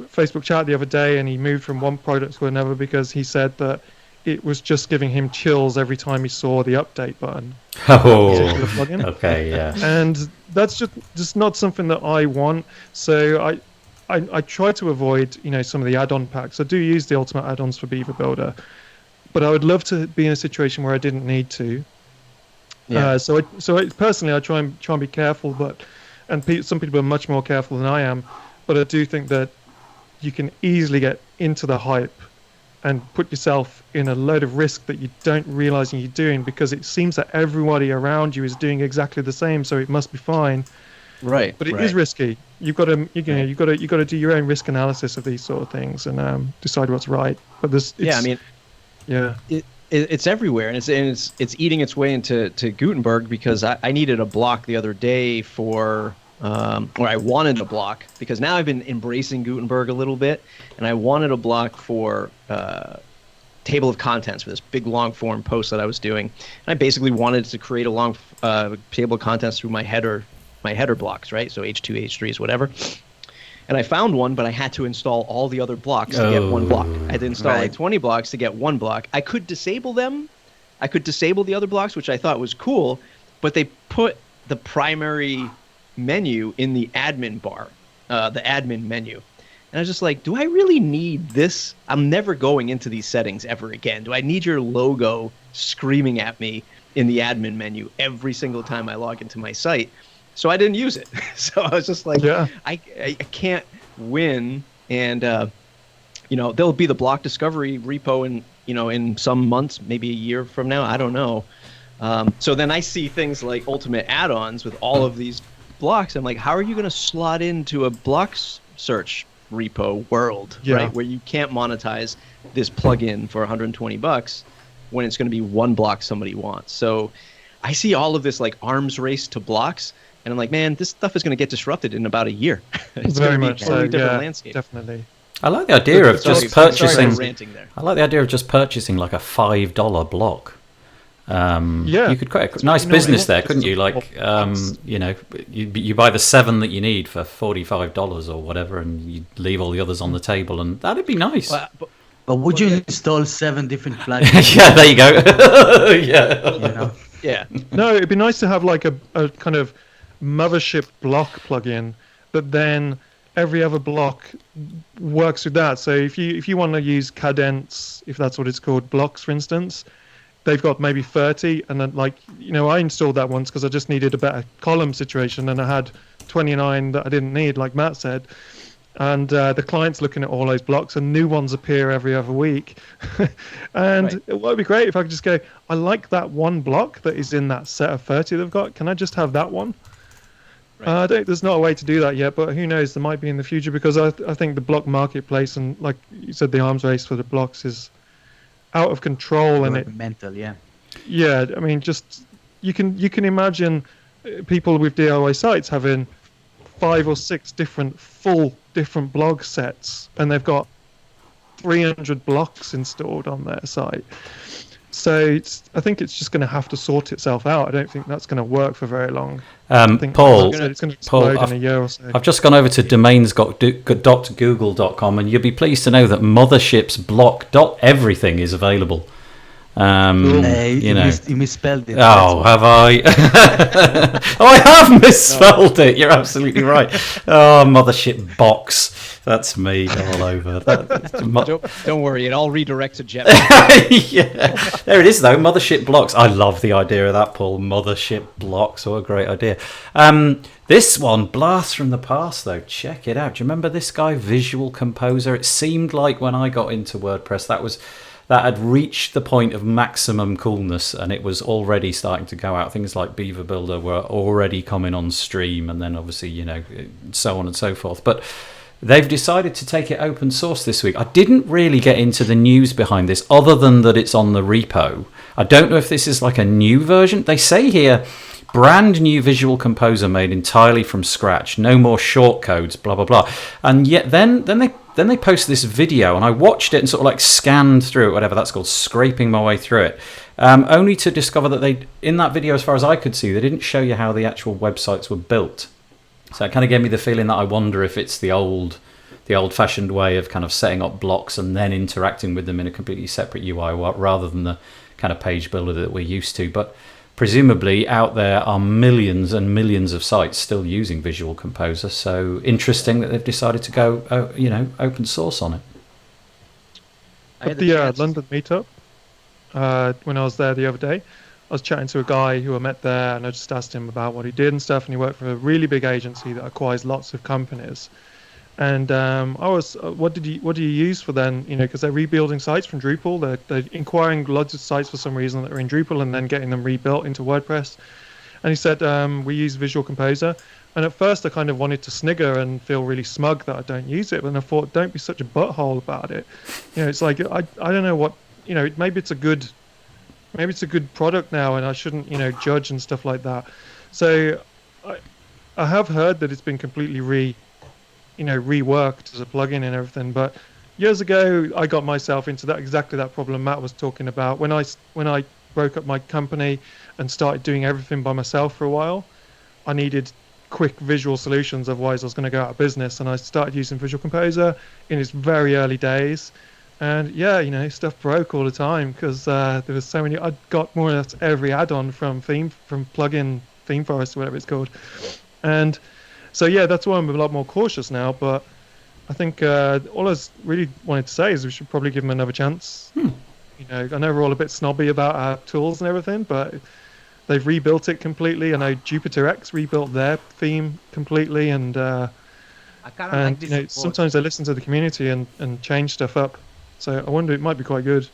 Facebook chat the other day, and he moved from one product to another because he said that it was just giving him chills every time he saw the update button. Okay, yeah. And that's just not something that I want. So I try to avoid, some of the add-on packs. I do use the ultimate add-ons for Beaver Builder, but I would love to be in a situation where I didn't need to. Yeah. So personally, I try and be careful, some people are much more careful than I am. But I do think that you can easily get into the hype and put yourself in a load of risk that you don't realize you're doing, because it seems that everybody around you is doing exactly the same, so it must be fine. Right. But it is risky. You've got to do your own risk analysis of these sort of things and decide what's right. But it's everywhere, and it's eating its way into Gutenberg, because I needed a block the other day for. Or I wanted a block, because now I've been embracing Gutenberg a little bit, and I wanted a block for table of contents for this big long form post that I was doing. And I basically wanted to create a long table of contents through my header blocks, right? So H2, H3s, whatever. And I found one, but I had to install all the other blocks to get one block. I had to install like 20 blocks to get one block. I could disable them. I could disable the other blocks, which I thought was cool, but they put the primary menu in the admin bar, the admin menu. And I was just like, do I really need this? I'm never going into these settings ever again. Do I need your logo screaming at me in the admin menu every single time I log into my site? So I didn't use it. So I was just like, I can't win. And, there'll be the block discovery repo in some months, maybe a year from now. I don't know. So then I see things like ultimate add-ons with all of these blocks. I'm like, how are you going to slot into a block search repo world, right? Where you can't monetize this plugin for $120 when it's going to be one block somebody wants. So I see all of this like arms race to blocks, and I'm like, man, this stuff is going to get disrupted in about a year. It's very going to be much a totally so. different landscape. Definitely. I like the idea of just purchasing. Ranting there. I like the idea of just purchasing like a $5 block. You could create a nice business there, couldn't you? Like, you buy the 7 that you need for $45 or whatever, and you leave all the others on the table, and that'd be nice. But would you install 7 different plugins? Yeah, there you go. Yeah. No, it'd be nice to have like a kind of mothership block plugin that then every other block works with that. So if you want to use Cadence, if that's what it's called, blocks, for instance, they've got maybe 30, and then I installed that once because I just needed a better column situation, and I had 29 that I didn't need, like Matt said. and the client's looking at all those blocks, and new ones appear every other week. And Right. it would be great if I could just go, I like that one block that is in that set of 30 they've got. Can I just have that one? Right. There's not a way to do that yet, but who knows? There might be in the future, because I think the block marketplace, and like you said, the arms race for the blocks is out of control, and Mental, yeah. yeah, I mean, just you can imagine people with DIY sites having 5 or 6 different blog sets, and they've got 300 blocks installed on their site. So I think it's just going to have to sort itself out. I don't think that's going to work for very long. I think, Paul, like I said, it's going to explode Paul, in a year or so. I've just gone over to domains.google.com, and you'll be pleased to know that Mothership's blog.everything is available. You misspelled it. Oh, have I? Oh, I have misspelled it. You're absolutely right. Oh, Mothership box. That's me all over. Don't worry, it all redirects to Jet. Yeah, there it is though. Mothership blocks. I love the idea of that, Paul. Mothership blocks. What a great idea. This one, blast from the past though. Check it out. Do you remember this guy, Visual Composer? It seemed like when I got into WordPress, that had reached the point of maximum coolness, and it was already starting to go out. Things like Beaver Builder were already coming on stream, and then obviously, so on and so forth. But they've decided to take it open source this week. I didn't really get into the news behind this, other than that it's on the repo. I don't know if this is like a new version. They say here, brand new Visual Composer made entirely from scratch. No more shortcodes, blah, blah, blah. And yet then they post this video, and I watched it and sort of like scanned through it, whatever that's called, scraping my way through it, only to discover that in that video, as far as I could see, they didn't show you how the actual websites were built. So it kind of gave me the feeling that I wonder if it's the old-fashioned way of kind of setting up blocks and then interacting with them in a completely separate UI, rather than the kind of page builder that we're used to. But presumably out there are millions and millions of sites still using Visual Composer. So interesting that they've decided to go, open source on it. At the London meetup, when I was there the other day, I was chatting to a guy who I met there, and I just asked him about what he did and stuff. And he worked for a really big agency that acquires lots of companies. And what do you use for then? Because they're rebuilding sites from Drupal. They're inquiring lots of sites for some reason that are in Drupal, and then getting them rebuilt into WordPress. And he said, we use Visual Composer. And at first I kind of wanted to snigger and feel really smug that I don't use it. But I thought, don't be such a butthole about it. It's like, I don't know what, maybe it's a good product now, and I shouldn't, judge and stuff like that. So I have heard that it's been completely reworked as a plugin and everything. But years ago, I got myself into exactly that problem Matt was talking about. When I broke up my company and started doing everything by myself for a while, I needed quick visual solutions, otherwise I was going to go out of business. And I started using Visual Composer in its very early days. And yeah, stuff broke all the time, because there was so many. I got more or less every add-on from plugin Theme Forest, whatever it's called. And so yeah, that's why I'm a lot more cautious now. But I think all I really wanted to say is we should probably give them another chance. I know we're all a bit snobby about our tools and everything, but they've rebuilt it completely. I know JupyterX rebuilt their theme completely, and sometimes they listen to the community and change stuff up. So I wonder, it might be quite good.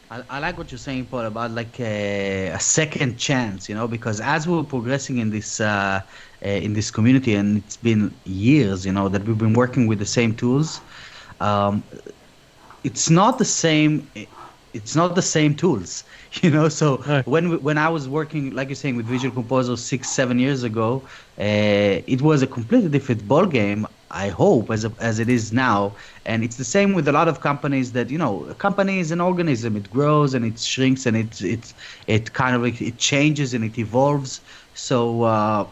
I like what you're saying, Paul, about like a second chance, because as we're progressing in this community, and it's been years, that we've been working with the same tools. It's not the same. It's not the same tools, So No. when I was working, like you're saying, with Visual Composer 6-7 years ago, it was a completely different ball game. I hope as it is now, and it's the same with a lot of companies. That a company is an organism. It grows and it shrinks, and it kind of like it changes and it evolves. So,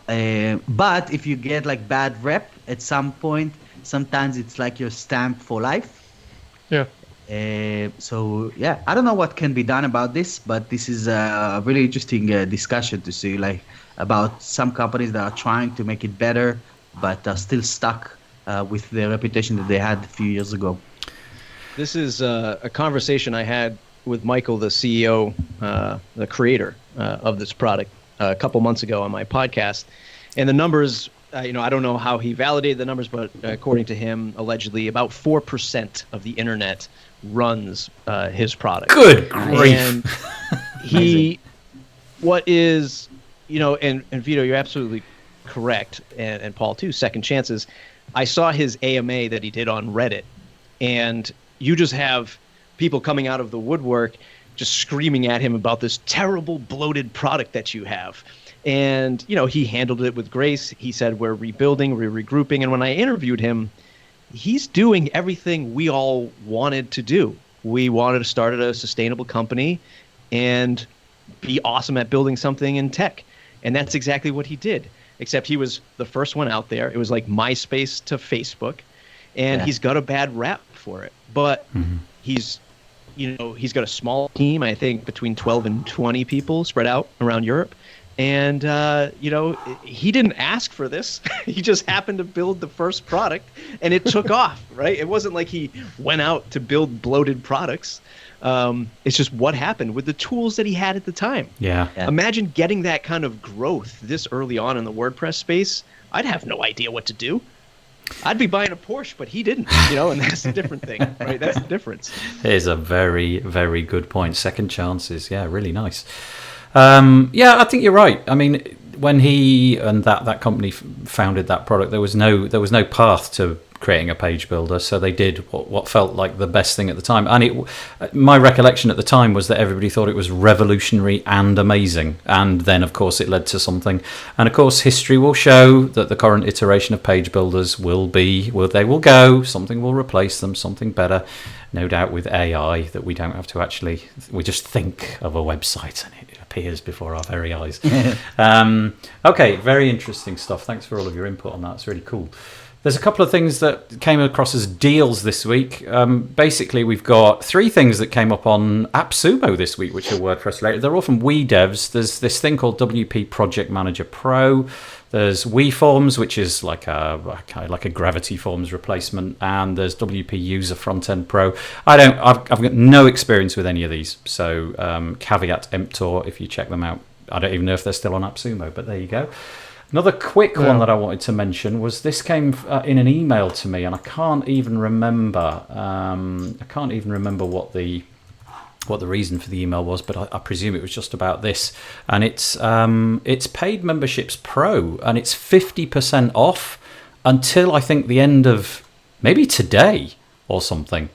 but if you get like bad rep at some point, sometimes it's like your stamp for life. Yeah. So yeah, I don't know what can be done about this, but this is a really interesting discussion to see, like, about some companies that are trying to make it better, but are still stuck with the reputation that they had a few years ago. This is a conversation I had with Michael, the CEO, the creator of this product, a couple months ago on my podcast. And the numbers I don't know how he validated the numbers, but according to him, allegedly about 4% of the internet runs his product. Good grief. And he, what is, and Vito, you're absolutely correct, and Paul too, second chances. I saw his AMA that he did on Reddit, and you just have people coming out of the woodwork just screaming at him about this terrible bloated product that you have. And, he handled it with grace. He said, we're rebuilding, we're regrouping. And when I interviewed him, he's doing everything we all wanted to do. We wanted to start a sustainable company and be awesome at building something in tech. And that's exactly what he did, except he was the first one out there. It was like MySpace to Facebook, and he's got a bad rap for it. But he's got a small team, I think between 12 and 20 people spread out around Europe. And, he didn't ask for this. He just happened to build the first product, and it took off, right? It wasn't like he went out to build bloated products. It's just what happened with the tools that he had at the time. Yeah. Imagine getting that kind of growth this early on in the WordPress space. I'd have no idea what to do. I'd be buying a Porsche, but he didn't, and that's a different thing, right? That's the difference. It is a very, very good point. Second chances. Yeah, really nice. I think you're right. I mean, when he and that company founded that product, there was no path to creating a page builder, so they did what felt like the best thing at the time. And my recollection at the time was that everybody thought it was revolutionary and amazing, and then of course it led to something. And of course history will show that the current iteration of page builders something will replace them, something better, no doubt, with AI, that we don't have to we just think of a website and it appears before our very eyes. Okay, very interesting stuff. Thanks for all of your input on that. It's really cool. There's a couple of things that came across as deals this week. Basically, we've got 3 things that came up on AppSumo this week, which are WordPress related. They're all from WeDevs. There's this thing called WP Project Manager Pro. There's WeForms, which is like a Gravity Forms replacement, and there's WP User Frontend Pro. I've got no experience with any of these, so caveat emptor if you check them out. I don't even know if they're still on AppSumo, but there you go. Another quick one that I wanted to mention was this came in an email to me, and I can't even remember. What the reason for the email was, but I presume it was just about this. And it's Paid Memberships Pro, and it's 50% off until I think the end of maybe today or something.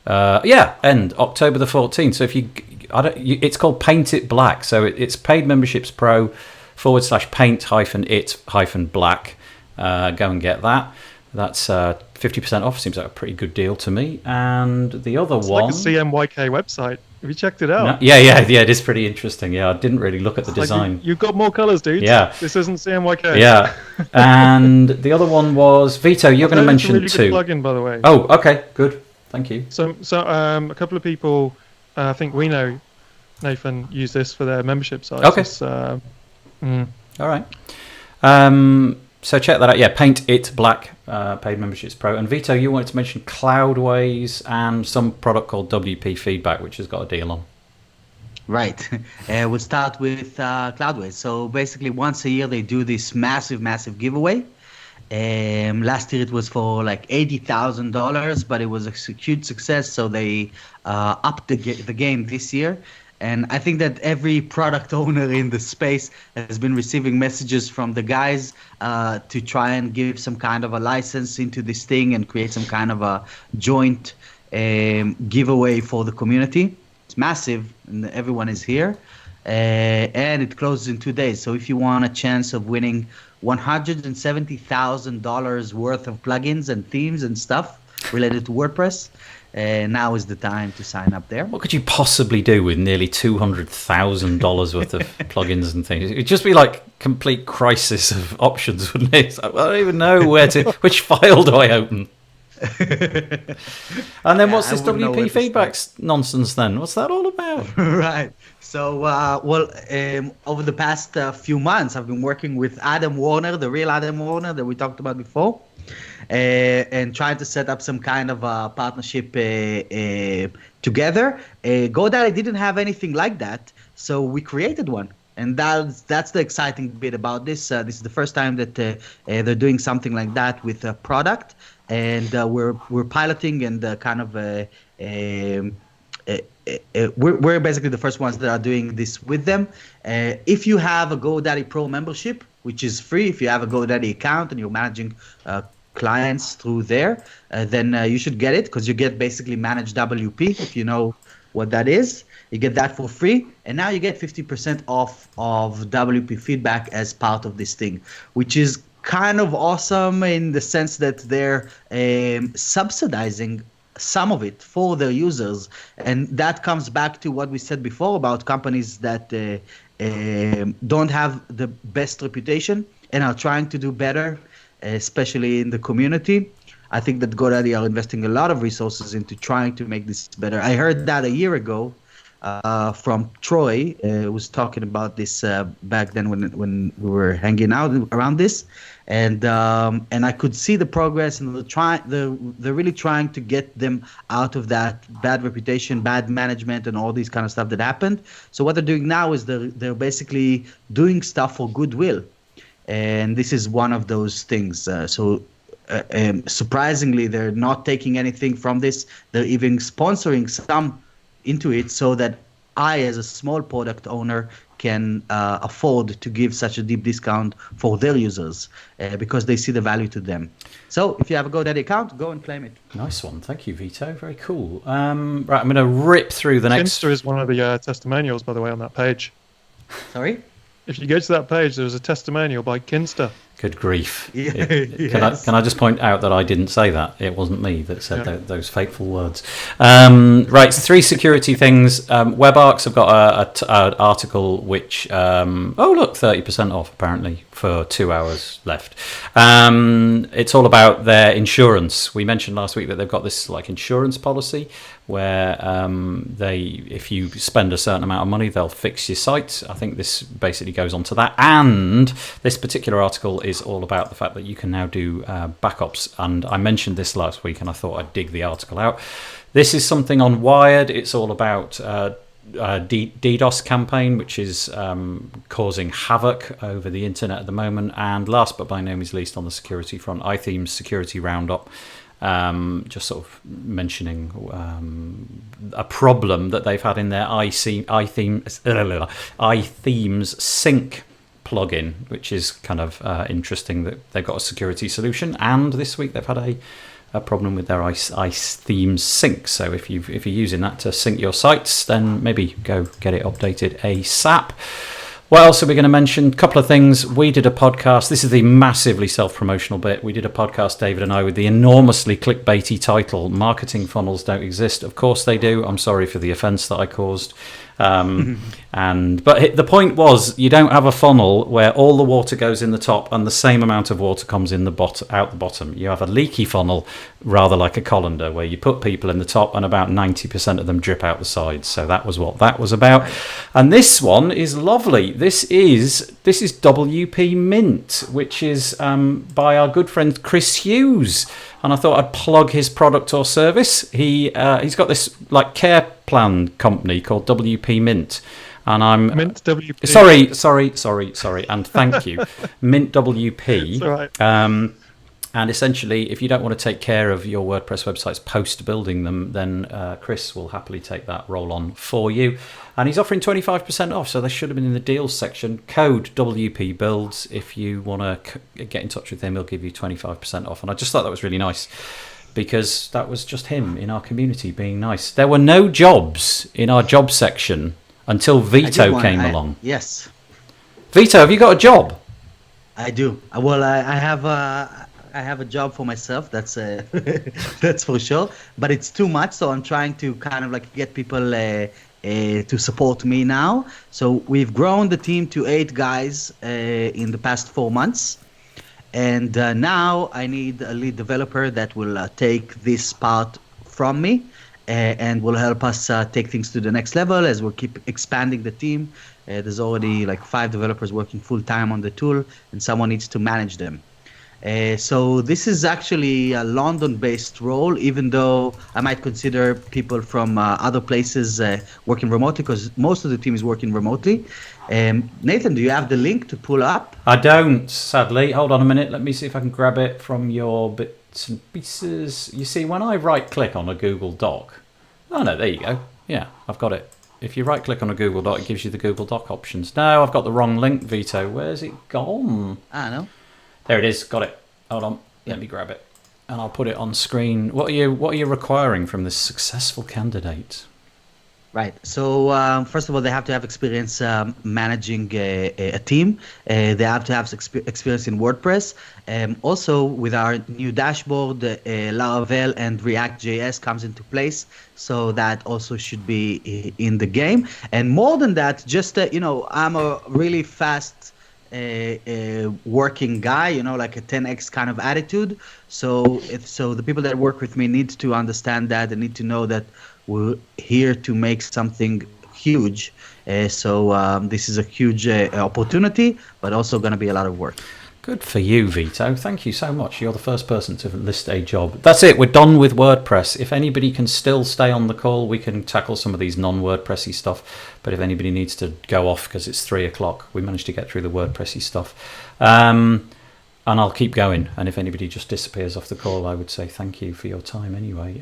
End October the 14th. So it's called Paint It Black. So it's Paid Memberships Pro /paint-it-black. Go and get that. That's 50% off. Seems like a pretty good deal to me. And the other one, like a CMYK website. Have you checked it out? No, yeah. It is pretty interesting. Yeah, I didn't really look at the design. You've got more colors, dude. Yeah. This isn't CMYK. Yeah. And the other one was Vito. You're going to mention really two. Good plugin, by the way. Oh, okay, good. Thank you. So a couple of people, I think we know, Nathan, use this for their membership sites. Okay. All right. So check that out. Yeah, Paint It Black, Paid Memberships Pro. And Vito, you wanted to mention Cloudways and some product called WP Feedback, which has got a deal on. Right. We'll start with Cloudways. So basically once a year they do this massive giveaway. Last year it was for like $80,000, but it was a huge success, so they upped the game this year. And I think that every product owner in the space has been receiving messages from the guys to try and give some kind of a license into this thing and create some kind of a joint giveaway for the community. It's massive, and everyone is here. And it closes in 2 days. So if you want a chance of winning $170,000 worth of plugins and themes and stuff related to WordPress, now is the time to sign up there. What could you possibly do with nearly $200,000 worth of plugins and things? It'd just be like complete crisis of options, wouldn't it? It's like, well, I don't even know which file do I open? And then what's this WP feedback nonsense then? What's that all about? Right. So, over the past few months, I've been working with Adam Warner, the real Adam Warner that we talked about before, and trying to set up some kind of a partnership together. GoDaddy didn't have anything like that, so we created one. And that's the exciting bit about this. This is the first time that they're doing something like that with a product, and we're piloting and we're basically the first ones that are doing this with them. If you have a GoDaddy Pro membership, which is free, if you have a GoDaddy account and you're managing clients through there, then you should get it, because you get basically managed WP, if you know what that is. You get that for free, and now you get 50% off of WP feedback as part of this thing, which is kind of awesome in the sense that they're subsidizing some of it for their users. And that comes back to what we said before about companies that don't have the best reputation and are trying to do better, especially in the community. I think that GoDaddy are investing a lot of resources into trying to make this better. I heard that a year ago from Troy, who was talking about this back then when we were hanging out around this, and I could see the progress, and they're really trying to get them out of that bad reputation, bad management, and all these kind of stuff that happened. So what they're doing now is they're basically doing stuff for goodwill, and this is one of those things. Surprisingly, they're not taking anything from this. They're even sponsoring some into it, so that I, as a small product owner, can afford to give such a deep discount for their users because they see the value to them. So if you have a GoDaddy account, go and claim it. Nice one. Thank you, Vito. Very cool. Right, I'm going to rip through the next... Kinsta is one of the testimonials, by the way, on that page. Sorry? If you go to that page, there's a testimonial by Kinsta. Good grief. Yes. Can I just point out that I didn't say that? It wasn't me that said those fateful words. Right, so 3 security things. WebArcs have got an article which, look, 30% off apparently for 2 hours left. It's all about their insurance. We mentioned last week that they've got this like insurance policy where if you spend a certain amount of money, they'll fix your site. I think this basically goes on to that. And this particular article is all about the fact that you can now do backups. And I mentioned this last week, and I thought I'd dig the article out. This is something on Wired. It's all about DDoS campaign, which is causing havoc over the internet at the moment. And last but by no means least, on the security front, iThemes Security Roundup. Just sort of mentioning a problem that they've had in their iThemes Sync plugin, which is kind of interesting that they've got a security solution. And this week they've had a problem with their iThemes Sync. So if you're using that to sync your sites, then maybe go get it updated ASAP. What else are we going to mention? A couple of things. We did a podcast. This is the massively self-promotional bit. We did a podcast, David and I, with the enormously clickbaity title, Marketing Funnels Don't Exist. Of course they do. I'm sorry for the offence that I caused. But the point was, you don't have a funnel where all the water goes in the top and the same amount of water comes in out the bottom. You have a leaky funnel, rather like a colander, where you put people in the top and about 90% of them drip out the sides. So that was what that was about. And this one is lovely. This is WP Mint, which is by our good friend Chris Hughes. And I thought I'd plug his product or service. He's got this like care plan company called WP Mint, and I'm Mint WP. Sorry, and thank you, Mint WP. That's all right. And essentially, if you don't want to take care of your WordPress websites post building them, then Chris will happily take that role on for you. And he's offering 25% off, so they should have been in the deals section. Code WP Builds. If you want to get in touch with him, he'll give you 25% off. And I just thought that was really nice, because that was just him in our community being nice. There were no jobs in our job section until Vito came along. Yes. Vito, have you got a job? I do. Well, I have a job for myself. That's that's for sure. But it's too much, so I'm trying to kind of like get people to support me now. So we've grown the team to 8 guys in the past 4 months. And now I need a lead developer that will take this part from me and will help us take things to the next level as we'll keep expanding the team. There's already like 5 developers working full time on the tool, and someone needs to manage them. So this is actually a London-based role, even though I might consider people from other places working remotely, because most of the team is working remotely. Nathan, do you have the link to pull up? I don't, sadly. Hold on a minute. Let me see if I can grab it from your bits and pieces. You see, when I right-click on a Google Doc... Oh, no, there you go. Yeah, I've got it. If you right-click on a Google Doc, it gives you the Google Doc options. No, I've got the wrong link, Vito. Where's it gone? I know. There it is. Got it. Hold on. Let me grab it. And I'll put it on screen. What are you requiring from this successful candidate? Right. So first of all, they have to have experience managing a team. They have to have experience in WordPress. Also, with our new dashboard, Laravel and React.js comes into place. So that also should be in the game. And more than that, just I'm a really fast working guy, like a 10x kind of attitude. So the people that work with me need to understand that. They need to know that we're here to make something huge. So this is a huge opportunity, but also going to be a lot of work. Good for you, Vito. Thank you so much. You're the first person to list a job. That's it. We're done with WordPress. If anybody can still stay on the call, we can tackle some of these non-WordPressy stuff. But if anybody needs to go off because it's 3 o'clock, we managed to get through the WordPressy stuff. And I'll keep going. And if anybody just disappears off the call, I would say thank you for your time anyway.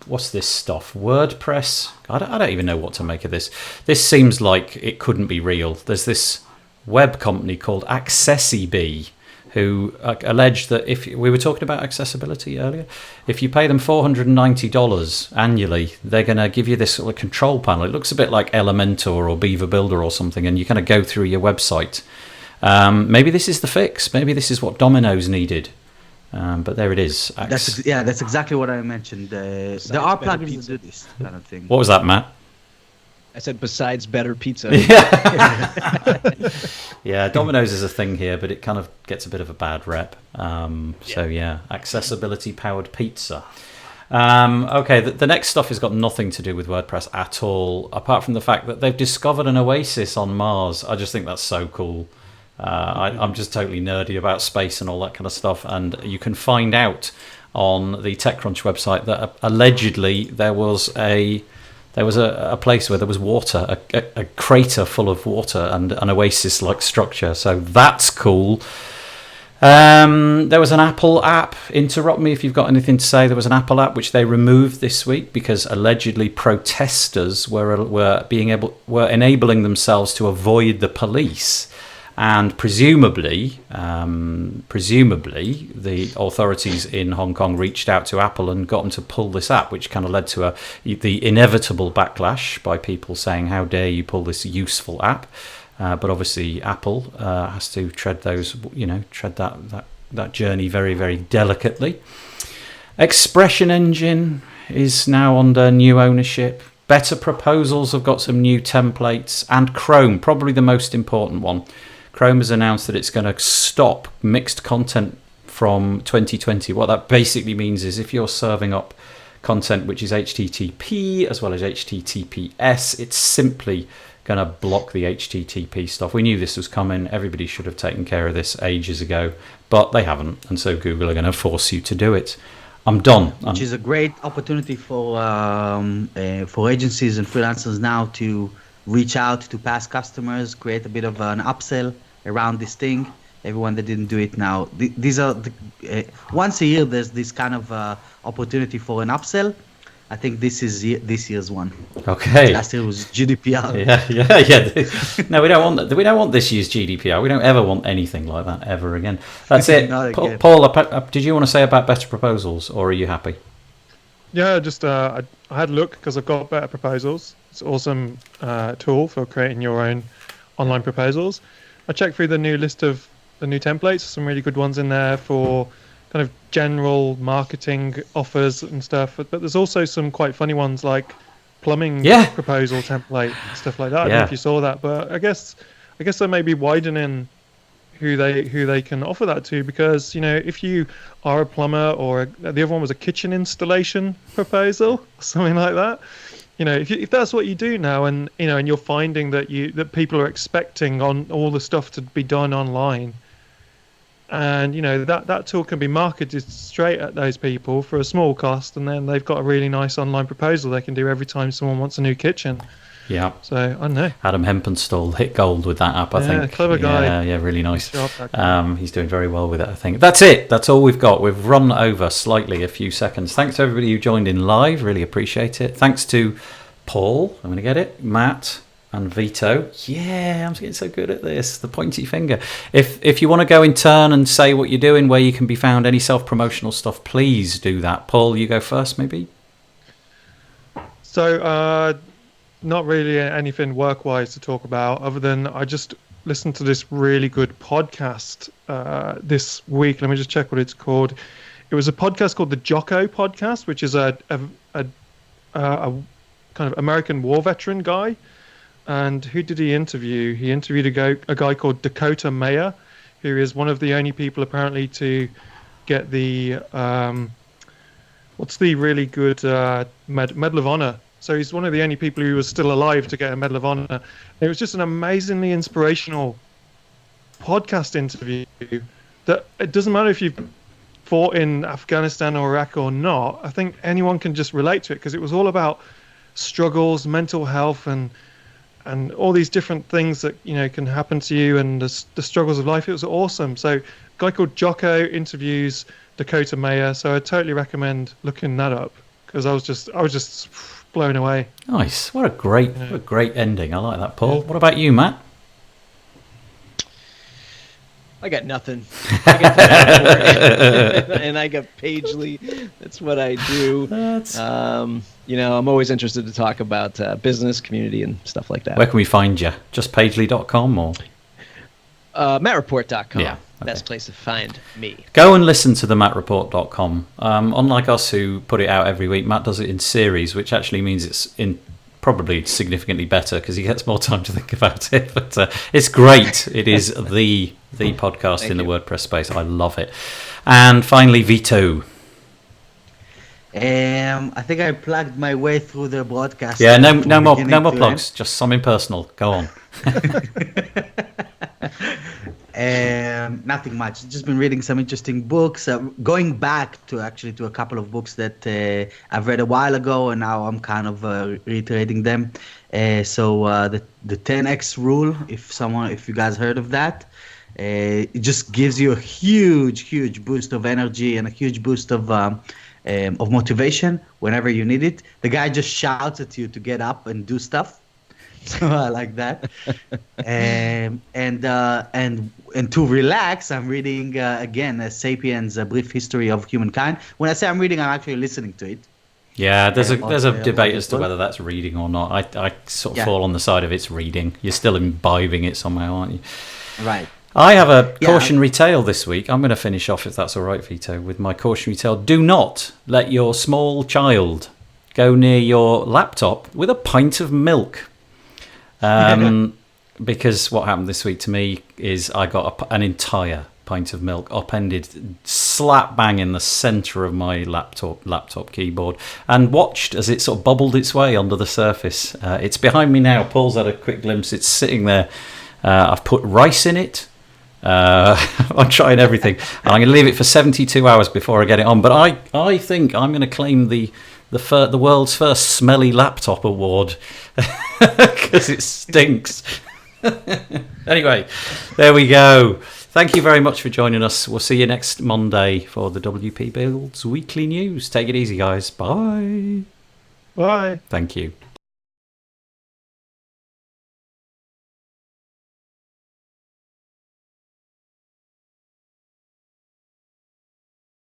What's this stuff? WordPress? I don't even know what to make of this. This seems like it couldn't be real. There's this web company called Accessibee, who alleged that if we were talking about accessibility earlier, if you pay them $490 annually, they're going to give you this sort of control panel. It looks a bit like Elementor or Beaver Builder or something, and you kind of go through your website. Maybe this is the fix. Maybe this is what Domino's needed. But there it is. That's exactly what I mentioned. There are plugins that do this kind of thing. What was that, Matt? I said besides better pizza. Yeah, Domino's is a thing here, but it kind of gets a bit of a bad rep. So yeah, accessibility powered pizza. Okay, the next stuff has got nothing to do with WordPress at all, apart from the fact that they've discovered an oasis on Mars. I just think that's so cool. I'm just totally nerdy about space and all that kind of stuff, and you can find out on the TechCrunch website that allegedly there was a place where there was water, a crater full of water and an oasis-like structure. So that's cool. There was an Apple app. Interrupt me if you've got anything to say. There was an Apple app which they removed this week because allegedly protesters were enabling themselves to avoid the police. And presumably, the authorities in Hong Kong reached out to Apple and got them to pull this app, which kind of led to the inevitable backlash by people saying, "How dare you pull this useful app?" But obviously, Apple has to tread that journey very, very delicately. Expression Engine is now under new ownership. Better Proposals have got some new templates, and Chrome, probably the most important one. Chrome has announced that it's going to stop mixed content from 2020. What that basically means is if you're serving up content which is HTTP as well as HTTPS, it's simply going to block the HTTP stuff. We knew this was coming. Everybody should have taken care of this ages ago, but they haven't. And so Google are going to force you to do it. I'm done. Which is a great opportunity for agencies and freelancers now to reach out to past customers, create a bit of an upsell around this thing. Everyone that didn't do it now. These are once a year. There's this kind of opportunity for an upsell. I think this is this year's one. Okay. Last year was GDPR. Yeah. No, we don't want that. We don't want this year's GDPR. We don't ever want anything like that ever again. That's it. Paul, did you want to say about Better Proposals, or are you happy? Yeah, just I had a look because I've got Better Proposals. It's an awesome tool for creating your own online proposals. I checked through the new list of the new templates. Some really good ones in there for kind of general marketing offers and stuff. But there's also some quite funny ones like plumbing proposal template, stuff like that. I don't know if you saw that, but I guess they may be widening who they can offer that to, because if you are a plumber, or the other one was a kitchen installation proposal, something like that. If that's what you do now, and and you're finding that people are expecting on all the stuff to be done online, And that tool can be marketed straight at those people for a small cost, and then they've got a really nice online proposal they can do every time someone wants a new kitchen. Yeah. So I don't know. Adam Hempenstall hit gold with that app, I think. Clever guy. Yeah, really nice. Nice job, He's doing very well with it, I think. That's it. That's all we've got. We've run over slightly a few seconds. Thanks to everybody who joined in live. Really appreciate it. Thanks to Paul. I'm going to get it. Matt and Vito. Yeah, I'm getting so good at this. The pointy finger. If you want to go in turn and say what you're doing, where you can be found, any self-promotional stuff, please do that. Paul, you go first, maybe? So, not really anything work-wise to talk about, other than I just listened to this really good podcast this week. Let me just check what it's called. It was a podcast called the Jocko Podcast, which is a kind of American war veteran guy. And who did he interview? He interviewed a guy called Dakota Mayer, who is one of the only people apparently to get the what's the really good Medal of Honor. So he's one of the only people who was still alive to get a Medal of Honor. And it was just an amazingly inspirational podcast interview that it doesn't matter if you've fought in Afghanistan or Iraq or not. I think anyone can just relate to it, because it was all about struggles, mental health, and all these different things that can happen to you, and the struggles of life. It was awesome. So a guy called Jocko interviews Dakota Mayer. So I totally recommend looking that up, because I was just blown away. Nice. What a great ending. I like that, Paul. What about you, Matt? I got nothing. And I got Pagely. That's what I do. I'm always interested to talk about business, community, and stuff like that. Where can we find you? Just pagely.com or? MattReport.com. Yeah. Okay. Best place to find me. Go and listen to the mattreport.com. Unlike us who put it out every week, Matt does it in series, which actually means it's probably significantly better because he gets more time to think about it. But it's great. It is the podcast in the WordPress space. I love it. And finally, Vito. I think I plugged my way through the broadcast. Yeah, no more plugs. Just something personal. Go on. Nothing much. Just been reading some interesting books. Going back to a couple of books that I've read a while ago, and now I'm kind of reiterating them. So the 10x rule, if you guys heard of that, it just gives you a huge boost of energy and a huge boost of motivation whenever you need it. The guy just shouts at you to get up and do stuff. So I like that. And to relax, I'm reading again Sapiens: A Brief History of Humankind. When I say I'm reading, I'm actually listening to it. Yeah, there's a debate as to whether that's reading or not. I sort of fall on the side of it's reading. You're still imbibing it somehow, aren't you? Right. I have a cautionary tale this week. I'm going to finish off, if that's all right, Vito, with my cautionary tale. Do not let your small child go near your laptop with a pint of milk. Because what happened this week to me is I got an entire pint of milk upended slap bang in the centre of my laptop keyboard, and watched as it sort of bubbled its way under the surface. It's behind me now. Paul's had a quick glimpse. It's sitting there. I've put rice in it. I'm trying everything, and I'm going to leave it for 72 hours before I get it on. But I think I'm going to claim the world's first smelly laptop award because it stinks. Anyway, there we go. Thank you very much for joining us. We'll see you next Monday for the WP Builds Weekly News. Take it easy, guys. Bye. Bye. Thank you.